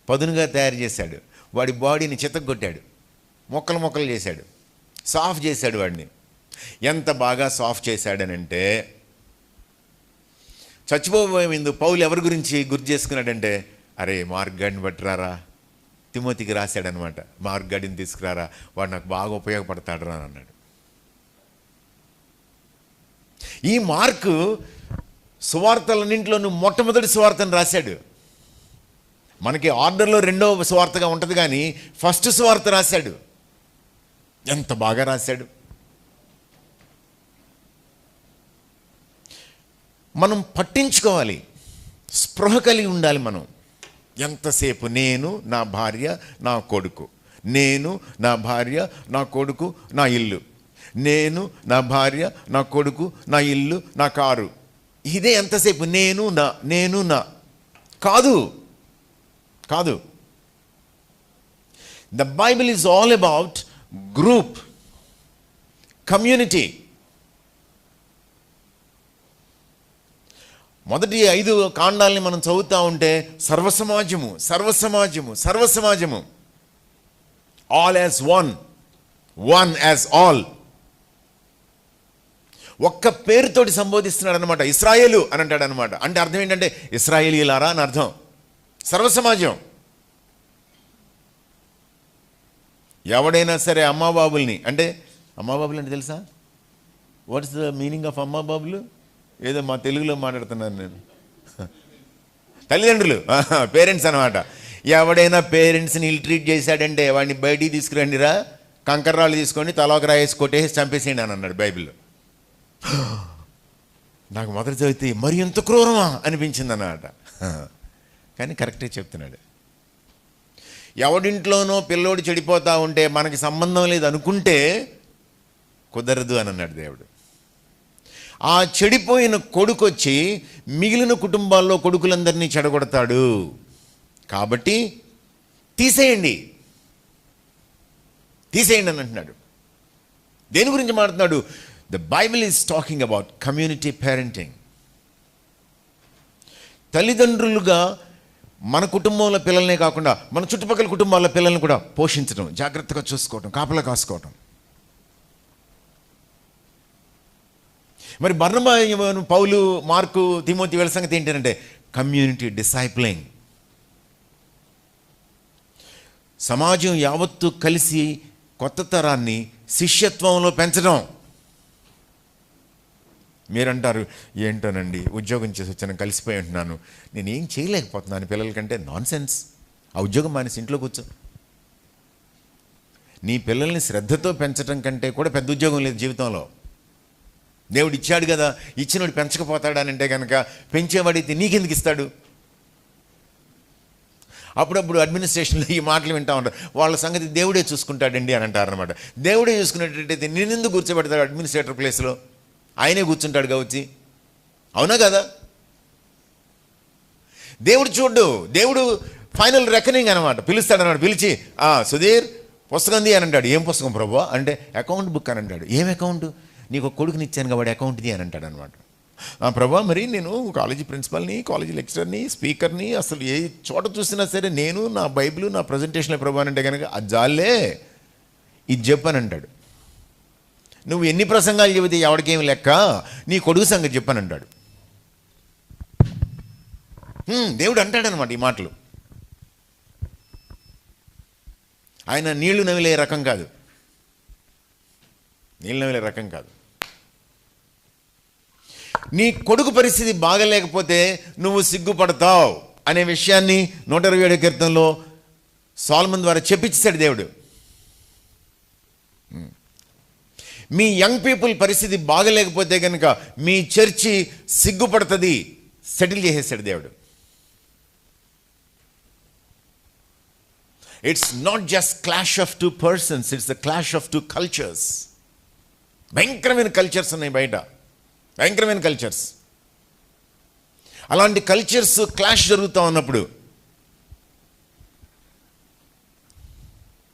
పదునుగా తయారు చేశాడు. వాడి బాడీని చితగొట్టాడు, మొక్కలు చేశాడు, సాఫ్ చేశాడు వాడిని. ఎంత బాగా సాఫ్ చేశాడనంటే చచ్చిపోబోయే ముందు పౌలు ఎవరి గురించి గుర్తు చేసుకున్నాడంటే, అరే మార్క్ గాడిని పట్టురారా, తిమోతికి రాశాడనమాట, మార్క్ గాడిని తీసుకురారా, వాడు నాకు బాగా ఉపయోగపడతాడు అని అన్నాడు. ఈ మార్కు సువార్తలన్నింటిలోనూ మొట్టమొదటి సువార్తను రాశాడు. మనకి ఆర్డర్లో రెండవ సువార్తగా ఉంటుంది, కానీ ఫస్ట్ సువార్త రాశాడు. ఎంత బాగా రాశాడు. మనం పట్టించుకోవాలి, స్పృహ కలిగి ఉండాలి. మనం ఎంతసేపు నేను, నా భార్య, నా కొడుకు, నేను, నా భార్య, నా కొడుకు, నా ఇల్లు, నేను, నా భార్య, నా కొడుకు, నా ఇల్లు, నా కారు, ఇదే ఎంతసేపు నేను నా కాదు. The Bible is all about group, community. మొదటి 5 కాండాలని మనం చదువుతూ ఉంటే సర్వసమాజము, all as one as all. ఒక్క పేరుతోటి సంబోధిస్తున్నాడు అనమాట. ఇశ్రాయేలు అని అంటాడు అనమాట. అంటే అర్థం ఏంటంటే ఇశ్రాయేలీలారా అని అర్థం. సర్వసమాజం. ఎవడైనా సరే అమ్మాబాబుల్ని అంటే, అమ్మాబాబులు అంటే తెలుసా? What is the meaning of అమ్మాబాబులు? ఏదో మా తెలుగులో మాట్లాడుతున్నాను నేను. తల్లిదండ్రులు, పేరెంట్స్ అనమాట. ఎవడైనా పేరెంట్స్ని ఇల్ ట్రీట్ చేశాడంటే వాడిని బయటికి తీసుకురండిరా, కంకర్రాళ్ళు తీసుకొని తలొక రాయేసి కొట్టేసి చంపేసేయండి అని అన్నాడు బైబిల్లో. నాకు మొదటి చదివితే మరి ఎంత క్రూరమా అనిపించింది అన్నమాట. కానీ కరెక్టే చెప్తున్నాడు. ఎవడింట్లోనో పిల్లోడు చెడిపోతూ ఉంటే మనకి సంబంధం లేదు అనుకుంటే కుదరదు అని అన్నాడు దేవుడు. ఆ చెడిపోయిన కొడుకు వచ్చి మిగిలిన కుటుంబాల్లో కొడుకులందరినీ చెడగొడతాడు. కాబట్టి తీసేయండి అని అంటున్నాడు. దేని గురించి మాట్లాడుతున్నాడు? The Bible is talking about community parenting. తల్లిదండ్రులుగా మన కుటుంబంలో పిల్లలనే కాకుండా మన చుట్టుపక్కల కుటుంబాల పిల్లల్ని కూడా పోషించడం, జాగ్రత్తగా చూసుకోవటం, కాపలా కాసుకోవటం. మరి బర్నబా, పౌలు, మార్కు, తిమోతి వీళ్ళ సంగతి ఏంటంటే కమ్యూనిటీ డిసైప్లింగ్. సమాజం యావత్తు కలిసి కొత్త తరాన్ని శిష్యత్వంలో పెంచడం. మీరంటారు, ఏంటోనండి ఉద్యోగం చేసి వచ్చాను, కలిసిపోయి ఉంటున్నాను, నేనేం చేయలేకపోతున్నాను పిల్లల కంటే. Non sense. ఆ ఉద్యోగం మానేసి ఇంట్లో కూర్చో. నీ పిల్లల్ని శ్రద్ధతో పెంచడం కంటే కూడా పెద్ద ఉద్యోగం లేదు జీవితంలో. దేవుడు ఇచ్చాడు కదా, ఇచ్చినోడు పెంచకపోతాడని అంటే కనుక పెంచేవాడైతే నీకెందుకు ఇస్తాడు? అప్పుడప్పుడు అడ్మినిస్ట్రేషన్లో ఈ మాటలు వింటూ ఉంటారు, వాళ్ళ సంగతి దేవుడే చూసుకుంటాడండి అని అంటారు అనమాట. దేవుడే చూసుకునేటట్టయితే నేనెందుకు కూర్చోబెడతాడు అడ్మినిస్ట్రేటర్ ప్లేస్లో? ఆయనే కూర్చుంటాడు కావచ్చు. అవునా కదా? దేవుడు చూడు, దేవుడు ఫైనల్ రెకనింగ్ అనమాట. పిలుస్తాడనమాట. పిలిచి సుధీర్ పుస్తకం ది అని అంటాడు. ఏం పుస్తకం ప్రభువా అంటే అకౌంట్ బుక్ అని అంటాడు. ఏం అకౌంట్? నీకు ఒక కొడుకుని ఇచ్చాను కాబట్టి అకౌంట్ ది అని అంటాడు అనమాట. ప్రభా, మరి నేను కాలేజీ ప్రిన్సిపల్ని, కాలేజీ లెక్చరర్ని, స్పీకర్ని, అసలు ఏ చోట చూసినా సరే నేను నా బైబిల్, నా ప్రజెంటేషన్లో ప్రభా అంటే కనుక అది జాలే, ఇది చెప్పని అంటాడు. నువ్వు ఎన్ని ప్రసంగాలు చెబితే ఎవడికేమి లెక్క, నీ కొడుకు సంగతి చెప్పని అంటాడు. దేవుడు అంటాడనమాట ఈ మాటలు. ఆయన నీళ్లు నవిలే రకం కాదు, నీళ్ళు నవిలే రకం కాదు. నీ కొడుకు పరిస్థితి బాగలేకపోతే నువ్వు సిగ్గుపడతావు అనే విషయాన్ని 127 కీర్తనలో సొలొమోను ద్వారా చెప్పించాడు దేవుడు. మీ యంగ్ పీపుల్ పరిస్థితి బాగలేకపోతే కనుక మీ చర్చి సిగ్గుపడుతుంది, సెటిల్ చేసేసాడు దేవుడు. It's not just clash of two persons, it's the clash of two cultures. భయంకరమైన కల్చర్స్ ఉన్నాయి బయట, భయంకరమైన కల్చర్స్. అలాంటి కల్చర్స్ క్లాష్ జరుగుతూ ఉన్నప్పుడు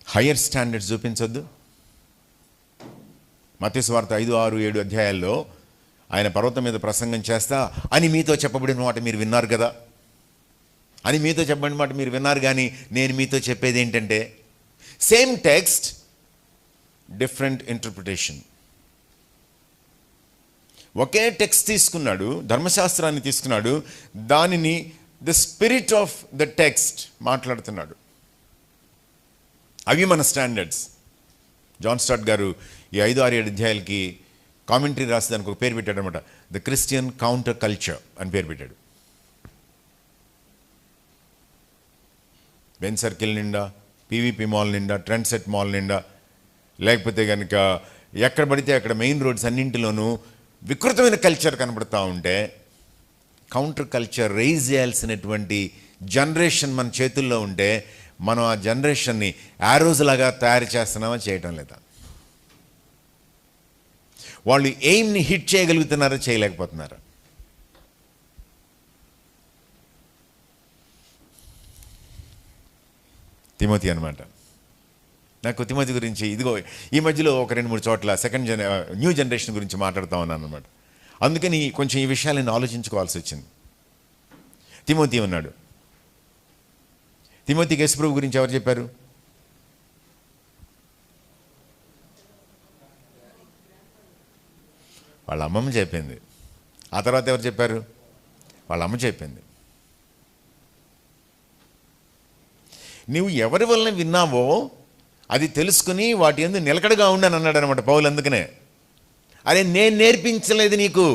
హయ్యర్ స్టాండర్డ్స్ చూపించొద్దు. మత్తయి సువార్త 5, 6, 7 అధ్యాయాల్లో ఆయన పర్వతం మీద ప్రసంగం చేస్తా అని మీతో చెప్పబడిన మాట మీరు విన్నారు కదా, అని మీతో చెప్పబడిన మాట మీరు విన్నారు. కానీ నేను మీతో చెప్పేది ఏంటంటే సేమ్ టెక్స్ట్, డిఫరెంట్ ఇంటర్ప్రిటేషన్. ఒకే టెక్స్ట్ తీసుకున్నాడు, ధర్మశాస్త్రాన్ని తీసుకున్నాడు, దానిని the spirit of the text మాట్లాడుతున్నాడు. అవి మన స్టాండర్డ్స్. జాన్ స్టార్ట్ గారు ఈ 5, 6, 7 అధ్యాయాలకి కామెంటరీ రాసి దానికి ఒక పేరు పెట్టాడు అనమాట. ద క్రిస్టియన్ కౌంటర్ కల్చర్ అని పేరు పెట్టాడు. బెన్ సర్కిల్ నిండా, పీవీపీ మాల్ నిండా, ట్రెండ్ సెట్ మాల్ నిండా, లేకపోతే కనుక ఎక్కడ పడితే అక్కడ మెయిన్ రోడ్స్ అన్నింటిలోనూ వికృతమైన కల్చర్ కనబడుతూ ఉంటే, కౌంటర్ కల్చర్ రైజ్ చేయాల్సినటువంటి జనరేషన్ మన చేతుల్లో ఉంటే మనం ఆ జనరేషన్ని యారోజ్లాగా తయారు చేస్తున్నామా, చేయటం లేదా? వాళ్ళు ఎయిమ్ని హిట్ చేయగలుగుతున్నారా, చేయలేకపోతున్నారా? తిమోతి అనమాట. నాకు తిమోతి గురించి ఇదిగో ఈ మధ్యలో ఒక 2-3 చోట్ల న్యూ జనరేషన్ గురించి మాట్లాడుతూ ఉన్నాను అనమాట. అందుకని కొంచెం ఈ విషయాలను ఆలోచించుకోవాల్సి వచ్చింది. తిమోతి ఉన్నాడు. తిమోతికి యేసుప్రభు గురించి ఎవరు చెప్పారు? వాళ్ళ అమ్మమ్మ చెప్పింది. ఆ తర్వాత ఎవరు చెప్పారు? వాళ్ళ అమ్మ చెప్పింది. నువ్వు ఎవరి వలన విన్నావో అది తెలుసుకుని వాటి యందు నిలకడగా ఉండని అన్నాడు అనమాట పౌలు. అందుకనే అరే నేను నేర్పించలేదు నీకు,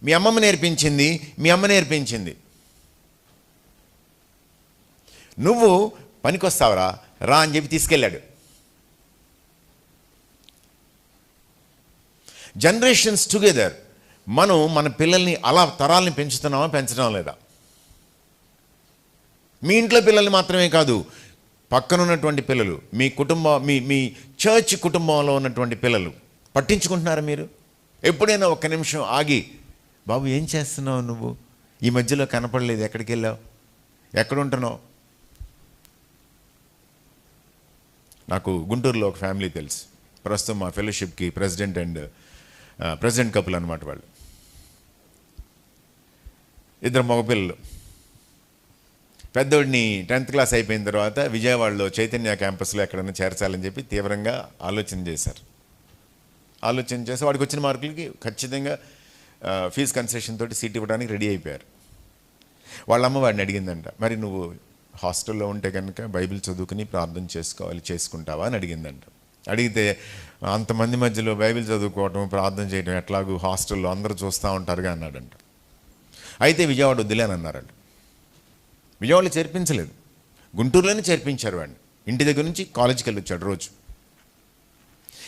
మీ అమ్మమ్మ నేర్పించింది, మీ అమ్మ నేర్పించింది. నువ్వు పనికొస్తావురా రా అని చెప్పి తీసుకెళ్ళాడు. Generations together. మనం మన పిల్లల్ని అలా తరాలని పెంచుతున్నామా, పెంచడం లేదా? మీ ఇంట్లో పిల్లల్ని మాత్రమే కాదు, పక్కన ఉన్నటువంటి పిల్లలు, మీ కుటుంబం, మీ చర్చ్ కుటుంబంలో ఉన్నటువంటి పిల్లలు పట్టించుకుంటున్నారా మీరు? ఎప్పుడైనా ఒక్క నిమిషం ఆగి, బాబు ఏం చేస్తున్నావు నువ్వు, ఈ మధ్యలో కనపడలేదు, ఎక్కడికి వెళ్ళావు, ఎక్కడ ఉంటున్నావు? నాకు గుంటూరులో ఒక ఫ్యామిలీ తెలుసు, ప్రస్తుతం మా ఫెలోషిప్కి ప్రెసిడెంట్ కపుల్ అనమాట. వాళ్ళు ఇద్దరు మగపిల్లలు. పెద్దోడిని 10th క్లాస్ అయిపోయిన తర్వాత విజయవాడలో చైతన్య క్యాంపస్లో ఎక్కడైనా చేర్చాలని చెప్పి తీవ్రంగా ఆలోచన చేసి వాడికి వచ్చిన మార్కులకి ఖచ్చితంగా ఫీజు కన్సెషన్ తోటి సీట్ ఇవ్వడానికి రెడీ అయిపోయారు. వాళ్ళమ్మ వాడిని అడిగిందంట, మరి నువ్వు హాస్టల్లో ఉంటే కనుక బైబిల్ చదువుకుని ప్రార్థన చేసుకుంటావా అని అడిగిందంట. అడిగితే అంతమంది మధ్యలో బైబిల్ చదువుకోవటం, ప్రార్థన చేయడం ఎట్లాగూ హాస్టల్లో అందరూ చూస్తూ ఉంటారుగా అన్నాడంట. అయితే విజయవాడ వద్దులేని అన్నారంట. విజయవాడలో చేర్పించలేదు, గుంటూరులోనే చేర్పించారు వాడిని. ఇంటి దగ్గర నుంచి కాలేజీకి వెళ్ళి వచ్చాడు రోజు.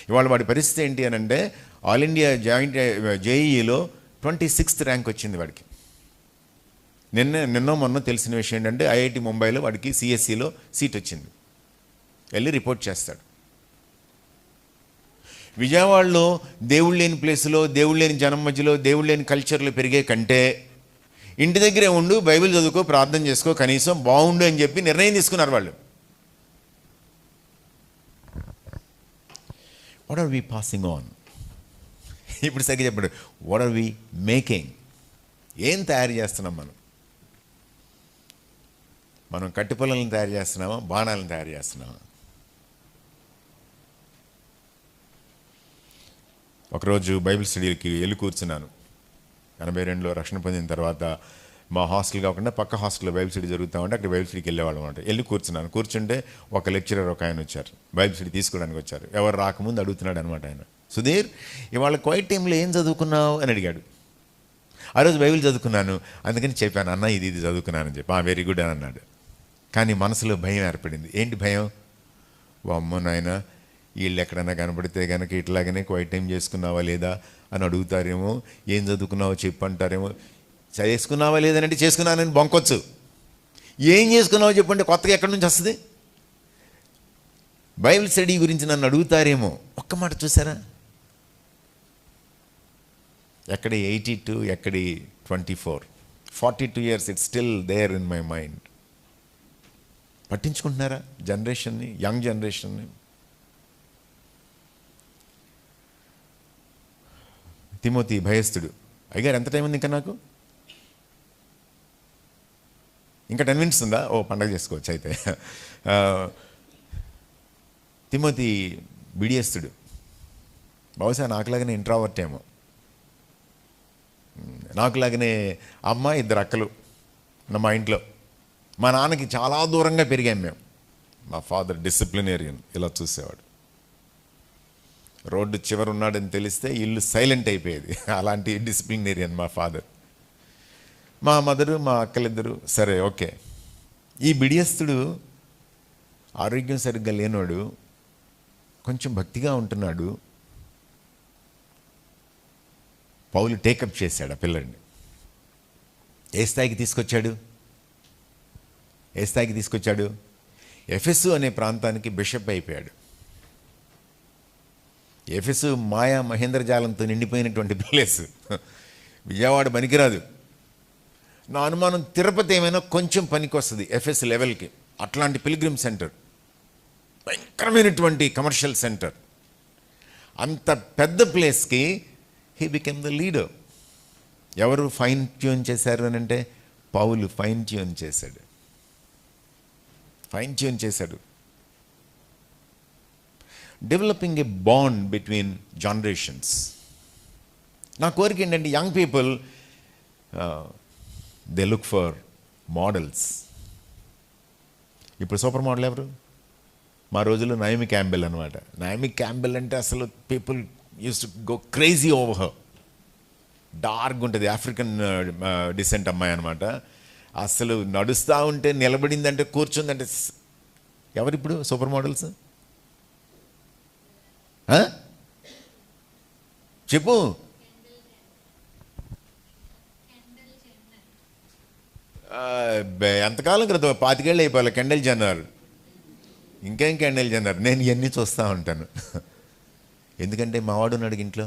ఇవాళ వాడి పరిస్థితి ఏంటి అని అంటే, ఆల్ ఇండియా జేఈఈలో 26th ర్యాంక్ వచ్చింది వాడికి. నిన్నో మొన్న తెలిసిన విషయం ఏంటంటే, ఐఐటి ముంబైలో వాడికి సిఎస్సిలో సీట్ వచ్చింది. వెళ్ళి రిపోర్ట్ చేస్తాడు. విజయవాడలో దేవుడు లేని ప్లేసులో, దేవుడు లేని జనం మధ్యలో, దేవుడు లేని కల్చర్లో పెరిగే కంటే ఇంటి దగ్గరే ఉండు, బైబిల్ చదువుకో, ప్రార్థన చేసుకో, కనీసం బాగుండు అని చెప్పి నిర్ణయం తీసుకున్నారు వాళ్ళు. What are we passing on? ఇప్పుడు సరిగ్గా చెప్పండి, వాట్ ఆర్ వి మేకింగ్? ఏం తయారు చేస్తున్నాం మనం కట్టిపొలాలను తయారు చేస్తున్నామా, బాణాలను తయారు చేస్తున్నామా? ఒకరోజు బైబిల్ స్టడీకి వెళ్ళి కూర్చున్నాను. 82లో రక్షణ పొందిన తర్వాత మా హాస్టల్ కాకుండా పక్క హాస్టల్లో బైబిల్ స్టడీ జరుగుతూ ఉంటే అక్కడ బైబిల్ స్టడీకి వెళ్ళేవాళ్ళం అనమాట. వెళ్ళి కూర్చున్నాను. కూర్చుంటే ఒక లెక్చరర్ ఒక ఆయన వచ్చారు, బైబిల్ స్టడీ తీసుకోవడానికి వచ్చారు. ఎవరు రాకముందు అడుగుతున్నాడు అనమాట ఆయన, సుధీర్ ఇవాళ క్వైట్ టైంలో ఏం చదువుకున్నావు అని అడిగాడు. ఆ రోజు బైబిల్ చదువుకున్నాను, అందుకని చెప్పాను, అన్న ఇది చదువుకున్నానని చెప్పి. వెరీ గుడ్ అని అన్నాడు. కానీ మనసులో భయం ఏర్పడింది. ఏంటి భయం? అమ్మో నాయన, వీళ్ళు ఎక్కడైనా కనపడితే కనుక ఇట్లాగనే క్వైట్ టైం చేసుకున్నావా లేదా అని అడుగుతారేమో, ఏం చదువుకున్నావో చెప్పంటారేమో. చేసుకున్నావా లేదనంటే చేసుకున్నానని బొంకొచ్చు. ఏం చేసుకున్నావో చెప్పంటే కొత్తగా ఎక్కడి నుంచి వస్తుంది? బైబిల్ స్టడీ గురించి నన్ను అడుగుతారేమో. ఒక్క మాట చూసారా, ఎక్కడి 82, ఎక్కడి 24, 42 years it's still there in my mind. పట్టించుకుంటున్నారా జనరేషన్ని, యంగ్ జనరేషన్ని? తిమోతి భయస్థుడు, అయ్యారు ఎంత టైం ఉంది ఇంకా నాకు? ఇంకా 10 minutes ఉందా? పండగ చేసుకోవచ్చు అయితే. తిమోతి బిడియస్తుడు, బహుశా నాకులాగానే ఇంట్రావర్ట్ ఏమో. నాకులాగానే అమ్మ, 2 అక్కలు మా ఇంట్లో. మా నాన్నకి చాలా దూరంగా పెరిగాం మేము. మా ఫాదర్ డిసిప్లినేరియన్, ఇలా చూసేవాడు. రోడ్డు చివరి ఉన్నాడని తెలిస్తే ఇల్లు సైలెంట్ అయిపోయేది. అలాంటి డిసిప్లినేరియన్ మా ఫాదర్. మా మదరు, మా అక్కలిద్దరు సరే ఓకే. ఈ బిడియస్తుడు ఆరోగ్యం సరిగ్గా లేనోడు, కొంచెం భక్తిగా ఉంటున్నాడు. పౌలు టేకప్ చేశాడు ఆ పిల్లడిని. ఏ స్థాయికి తీసుకొచ్చాడు? ఎఫెసు అనే ప్రాంతానికి బిషప్ అయిపోయాడు. ఎఫెసు మాయా మహేంద్రజాలంతో నిండిపోయినటువంటి ప్లేస్. విజయవాడ పనికిరాదు. నా అనుమానం తిరుపతి ఏమైనా కొంచెం పనికి వస్తుంది ఎఫెస్ లెవెల్కి. అట్లాంటి పిల్గ్రిమ్ సెంటర్, భయంకరమైనటువంటి కమర్షియల్ సెంటర్. అంత పెద్ద ప్లేస్కి హీ బికెమ్ ద లీడర్. ఎవరు ఫైన్ ట్యూన్ చేశారు అని అంటే, పౌలు ఫైన్ ట్యూన్ చేశాడు. డెవలపింగ్ ఏ బాండ్ బిట్వీన్ జనరేషన్స్. నా కోరిక ఏంటంటే, young people they look for models. ఇప్పుడు సూపర్ మోడల్ ఎవరు? మా రోజుల్లో నయోమి క్యాంబెల్ అనమాట. నయోమి క్యాంబెల్ అంటే అసలు people use to go crazy over her. Dark ఉంటుంది, ఆఫ్రికన్ డిసెంట్ అమ్మాయి అనమాట. అసలు నడుస్తూ ఉంటే నిలబడిందంటే కూర్చుందంటే ఎవరిప్పుడు సూపర్ మోడల్స్ చెప్పు. ఎంతకాలం క్రితం 25 ఏళ్ళు అయిపోవాలి. కెండల్ జెన్నర్, ఇంకేం కెండల్ జెన్నర్. నేను ఇవన్నీ చూస్తూ ఉంటాను. ఎందుకంటే మావాడు ఉన్నాడు ఇంట్లో.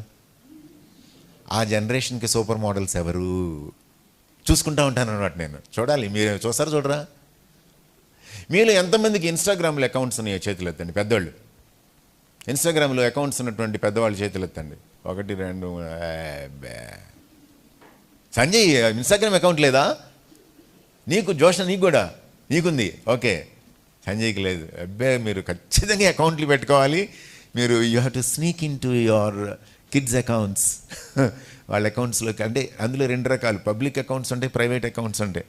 ఆ జనరేషన్కి సూపర్ మోడల్స్ ఎవరు చూసుకుంటూ ఉంటాను అనమాట. నేను చూడాలి, మీరు చూస్తారా చూడరా? మీలో ఎంతమందికి ఇన్స్టాగ్రామ్లో అకౌంట్స్ ఉన్నాయో చేతులు ఎత్తండి. పెద్దవాళ్ళు ఇన్స్టాగ్రామ్లో అకౌంట్స్ ఉన్నటువంటి పెద్దవాళ్ళు చేతులు ఎత్తండి. 1 2 సంజయ్ ఇన్స్టాగ్రామ్ అకౌంట్ లేదా నీకు? జోష్న నీకు కూడా? నీకుంది, ఓకే. సంజయ్కి లేదు. అబ్బే మీరు ఖచ్చితంగా అకౌంట్లు పెట్టుకోవాలి. మీరు you have to sneak in to your kids accounts. వాళ్ళ అకౌంట్స్లోకి, అంటే అందులో 2 రకాలు, పబ్లిక్ అకౌంట్స్ ఉంటాయి, ప్రైవేట్ అకౌంట్స్ ఉంటాయి.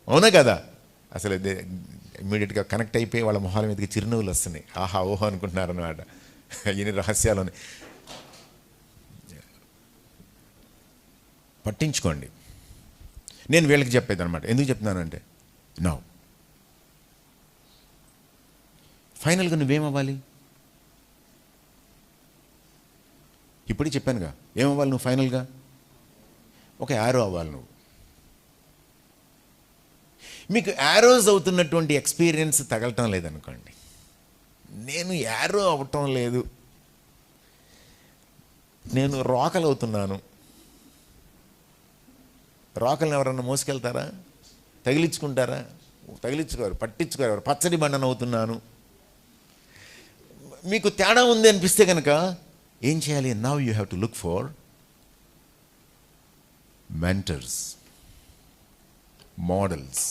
అవునా కదా? అసలు ఇమ్మీడియట్గా కనెక్ట్ అయిపోయి వాళ్ళ మొహాల మీదకి చిరునవ్వులు వస్తున్నాయి. ఆహా ఓహో అనుకుంటున్నారన్నమాట. ఇన్ని రహస్యాలు ఉన్నాయి. పట్టించుకోండి. నేను వీళ్ళకి చెప్పేది అనమాట. ఎందుకు చెప్తున్నానంటే, నౌ ఫైనల్గా నువ్వేమవ్వాలి? ఇప్పుడే చెప్పానుగా ఏమవ్వాలి నువ్వు ఫైనల్గా? ఒక యారో అవ్వాలి నువ్వు. మీకు యారోస్ అవుతున్నటువంటి ఎక్స్పీరియన్స్ తగలటం లేదనుకోండి. నేను యారో అవటం లేదు, నేను రోకలు అవుతున్నాను. రోకల్ని ఎవరన్నా మోసుకెళ్తారా? తగిలించుకుంటారా? తగిలించుకోరు, పట్టించుకోరు. పచ్చడి బండను అవుతున్నాను. మీకు తేడా ఉంది అనిపిస్తే కనుక ఏం చేయాలి? Now you have to look for mentors, models.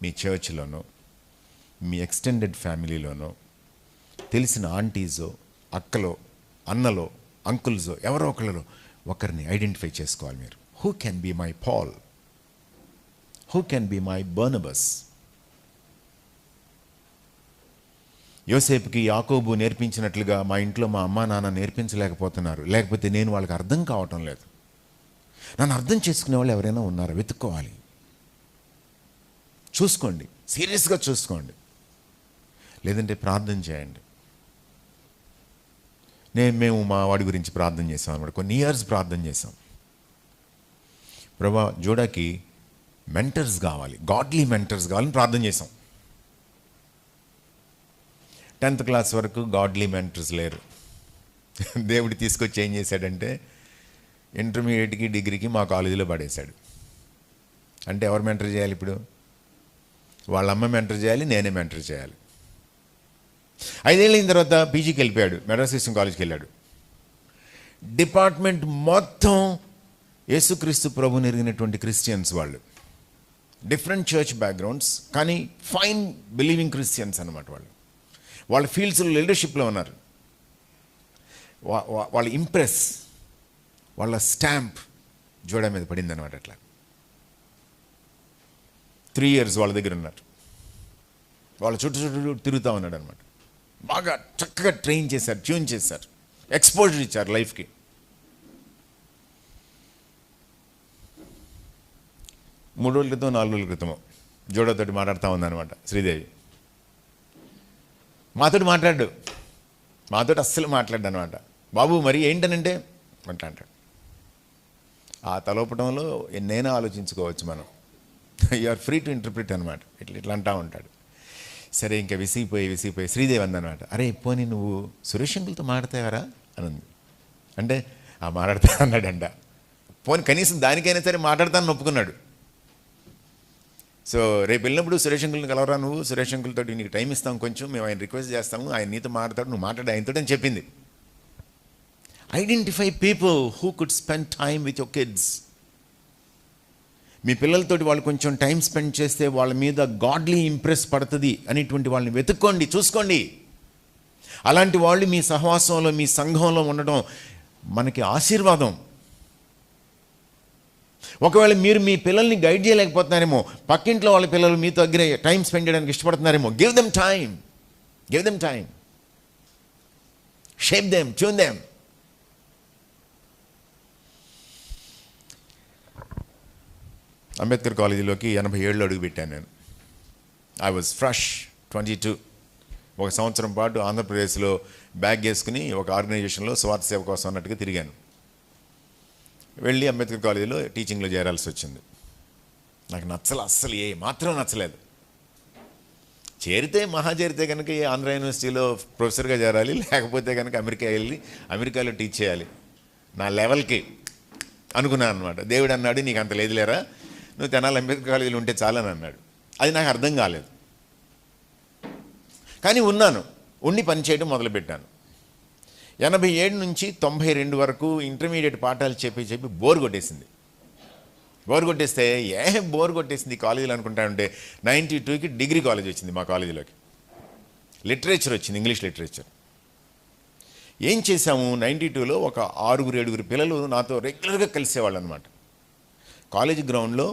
మీ చర్చ్లోనో, మీ ఎక్స్టెండెడ్ ఫ్యామిలీలోనో, తెలిసిన ఆంటీసో, అక్కలో, అన్నలో, అంకుల్సో, ఎవరో ఒకరిని ఐడెంటిఫై చేసుకోవాలి మీరు. Who can be my Paul? Who can be my Barnabas? యోసేపుకి యాకోబు నేర్పించినట్లుగా మా ఇంట్లో మా అమ్మా నాన్న నేర్పించలేకపోతున్నారు, లేకపోతే నేను వాళ్ళకి అర్థం కావటం లేదు. నన్ను అర్థం చేసుకునే వాళ్ళు ఎవరైనా ఉన్నారా? వెతుక్కోవాలి, చూసుకోండి, సీరియస్గా చూసుకోండి. లేదంటే ప్రార్థన చేయండి. మేము మా వాడి గురించి ప్రార్థన చేసాం అనమాట. కొన్ని ఇయర్స్ ప్రార్థన చేసాం. ప్రభా జోడాకి మెంటర్స్ కావాలి, గాడ్లీ మెంటర్స్ కావాలని ప్రార్థన చేసాం. 10th క్లాస్ వరకు గాడ్లీ మెంటర్స్ లేరు. దేవుడు తీసుకొచ్చి ఏం చేశాడంటే ఇంటర్మీడియట్కి, డిగ్రీకి మా కాలేజీలో పడేశాడు. అంటే ఎవరు మెంటర్ చేయాలి ఇప్పుడు? వాళ్ళ అమ్మ మెంటర్ చేయాలి, నేనే మెంటర్ చేయాలి. 5 ఏళ్ళు అయిన తర్వాత పీజీకి వెళ్ళిపోయాడు, మెడ్రాస్ క్రిస్టియన్ కాలేజ్కి వెళ్ళాడు. డిపార్ట్మెంట్ మొత్తం యేసుక్రీస్తు ప్రభుని ఎరిగినటువంటి క్రిస్టియన్స్ వాళ్ళు. డిఫరెంట్ చర్చ్ బ్యాక్గ్రౌండ్స్, కానీ ఫైన్ బిలీవింగ్ క్రిస్టియన్స్ అనమాట వాళ్ళు. వాళ్ళ ఫీల్డ్స్లో లీడర్షిప్లో ఉన్నారు. వాళ్ళ ఇంప్రెస్, వాళ్ళ స్టాంప్ జోడా మీద పడింది అనమాట. అట్లా 3 years వాళ్ళ దగ్గర ఉన్నారు. వాళ్ళ చుట్టూ తిరుగుతూ ఉన్నాడు అనమాట. బాగా చక్కగా ట్రైన్ చేశారు, ట్యూన్ చేశారు, ఎక్స్పోజర్ ఇచ్చారు లైఫ్కి. మూడు రోజుల క్రితం, 4 రోజుల క్రితమో జోడోతోటి మాట్లాడుతూ ఉందన్నమాట శ్రీదేవి. మాతోటి మాట్లాడు, మాతోటి అస్సలు మాట్లాడు అనమాట. బాబు మరి ఏంటనంటే అట్లా అంటాడు. ఆ తలోపటంలో ఎన్నైనా ఆలోచించుకోవచ్చు మనం. You are free to interpret అనమాట. ఇట్లా అంటూ ఉంటాడు. సరే ఇంకా విసిగిపోయి శ్రీదేవి అందనమాట, అరే పోనీ నువ్వు సురేష్ అంకుల్తో మాట్లాడతావారా అని ఉంది. అంటే మాట్లాడతా అన్నాడంట. పోనీ కనీసం దానికైనా సరే మాట్లాడతానని ఒప్పుకున్నాడు. సో రేపు వెళ్ళినప్పుడు సురేష్ అంకుల్ని కలవరా నువ్వు, సురేష్ అంకుల్తో నీకు టైం ఇస్తాం కొంచెం, మేము ఆయన రిక్వెస్ట్ చేస్తాము, ఆయన నీతో మాట్లాడతాడు, నువ్వు మాట్లాడు ఆయనతో అని చెప్పింది. Identify people who could spend time with your kids. మీ పిల్లలతోటి వాళ్ళు కొంచెం టైం స్పెండ్ చేస్తే వాళ్ళ మీద గాడ్లీ ఇంప్రెస్ పడుతుంది అనేటువంటి వాళ్ళని వెతుక్కోండి, చూసుకోండి. అలాంటి వాళ్ళు మీ సహవాసంలో, మీ సంఘంలో ఉండడం మనకి ఆశీర్వాదం. ఒకవేళ మీరు మీ పిల్లల్ని గైడ్ చేయలేకపోతున్నారేమో, పక్కింట్లో వాళ్ళ పిల్లలు మీతో దగ్గర టైం స్పెండ్ చేయడానికి ఇష్టపడుతున్నారేమో, give them time, shape them, tune them. Ambedkar కాలేజీలోకి 87లో అడుగుపెట్టాను నేను. I was fresh 22. ఒక సంవత్సరం పాటు ఆంధ్రప్రదేశ్లో బ్యాగ్ వేసుకుని ఒక ఆర్గనైజేషన్లో స్వార్థ సేవ కోసం అన్నట్టుగా తిరిగాను. వెళ్ళి అంబేద్కర్ కాలేజీలో టీచింగ్లో చేరాల్సి వచ్చింది. నాకు అస్సలు మాత్రం నచ్చలేదు. చేరితే కనుక ఆంధ్ర యూనివర్సిటీలో ప్రొఫెసర్గా చేరాలి, లేకపోతే కనుక అమెరికాలో టీచ్ చేయాలి. నా లెవెల్కి అనుకున్నాను అనమాట. దేవుడు అన్నాడు, నీకు అంత లేదులేరా, నువ్వు తెనాలి అంబేద్కర్ కాలేజీలో ఉంటే చాలని అన్నాడు. అది నాకు అర్థం కాలేదు. కానీ ఉండి పనిచేయడం మొదలుపెట్టాను. 87 నుంచి 92 వరకు ఇంటర్మీడియట్ పాఠాలు చెప్పి బోర్ కొట్టేసింది. బోర్ కొట్టేసింది కాలేజీలో అనుకుంటా ఉంటే 92కి డిగ్రీ కాలేజ్ వచ్చింది మా కాలేజీలోకి. లిటరేచర్ వచ్చింది, ఇంగ్లీష్ లిటరేచర్. ఏం చేశాము, 92లో ఒక 6-7 పిల్లలు నాతో రెగ్యులర్గా కలిసేవాళ్ళు అనమాట. కాలేజీ గ్రౌండ్లో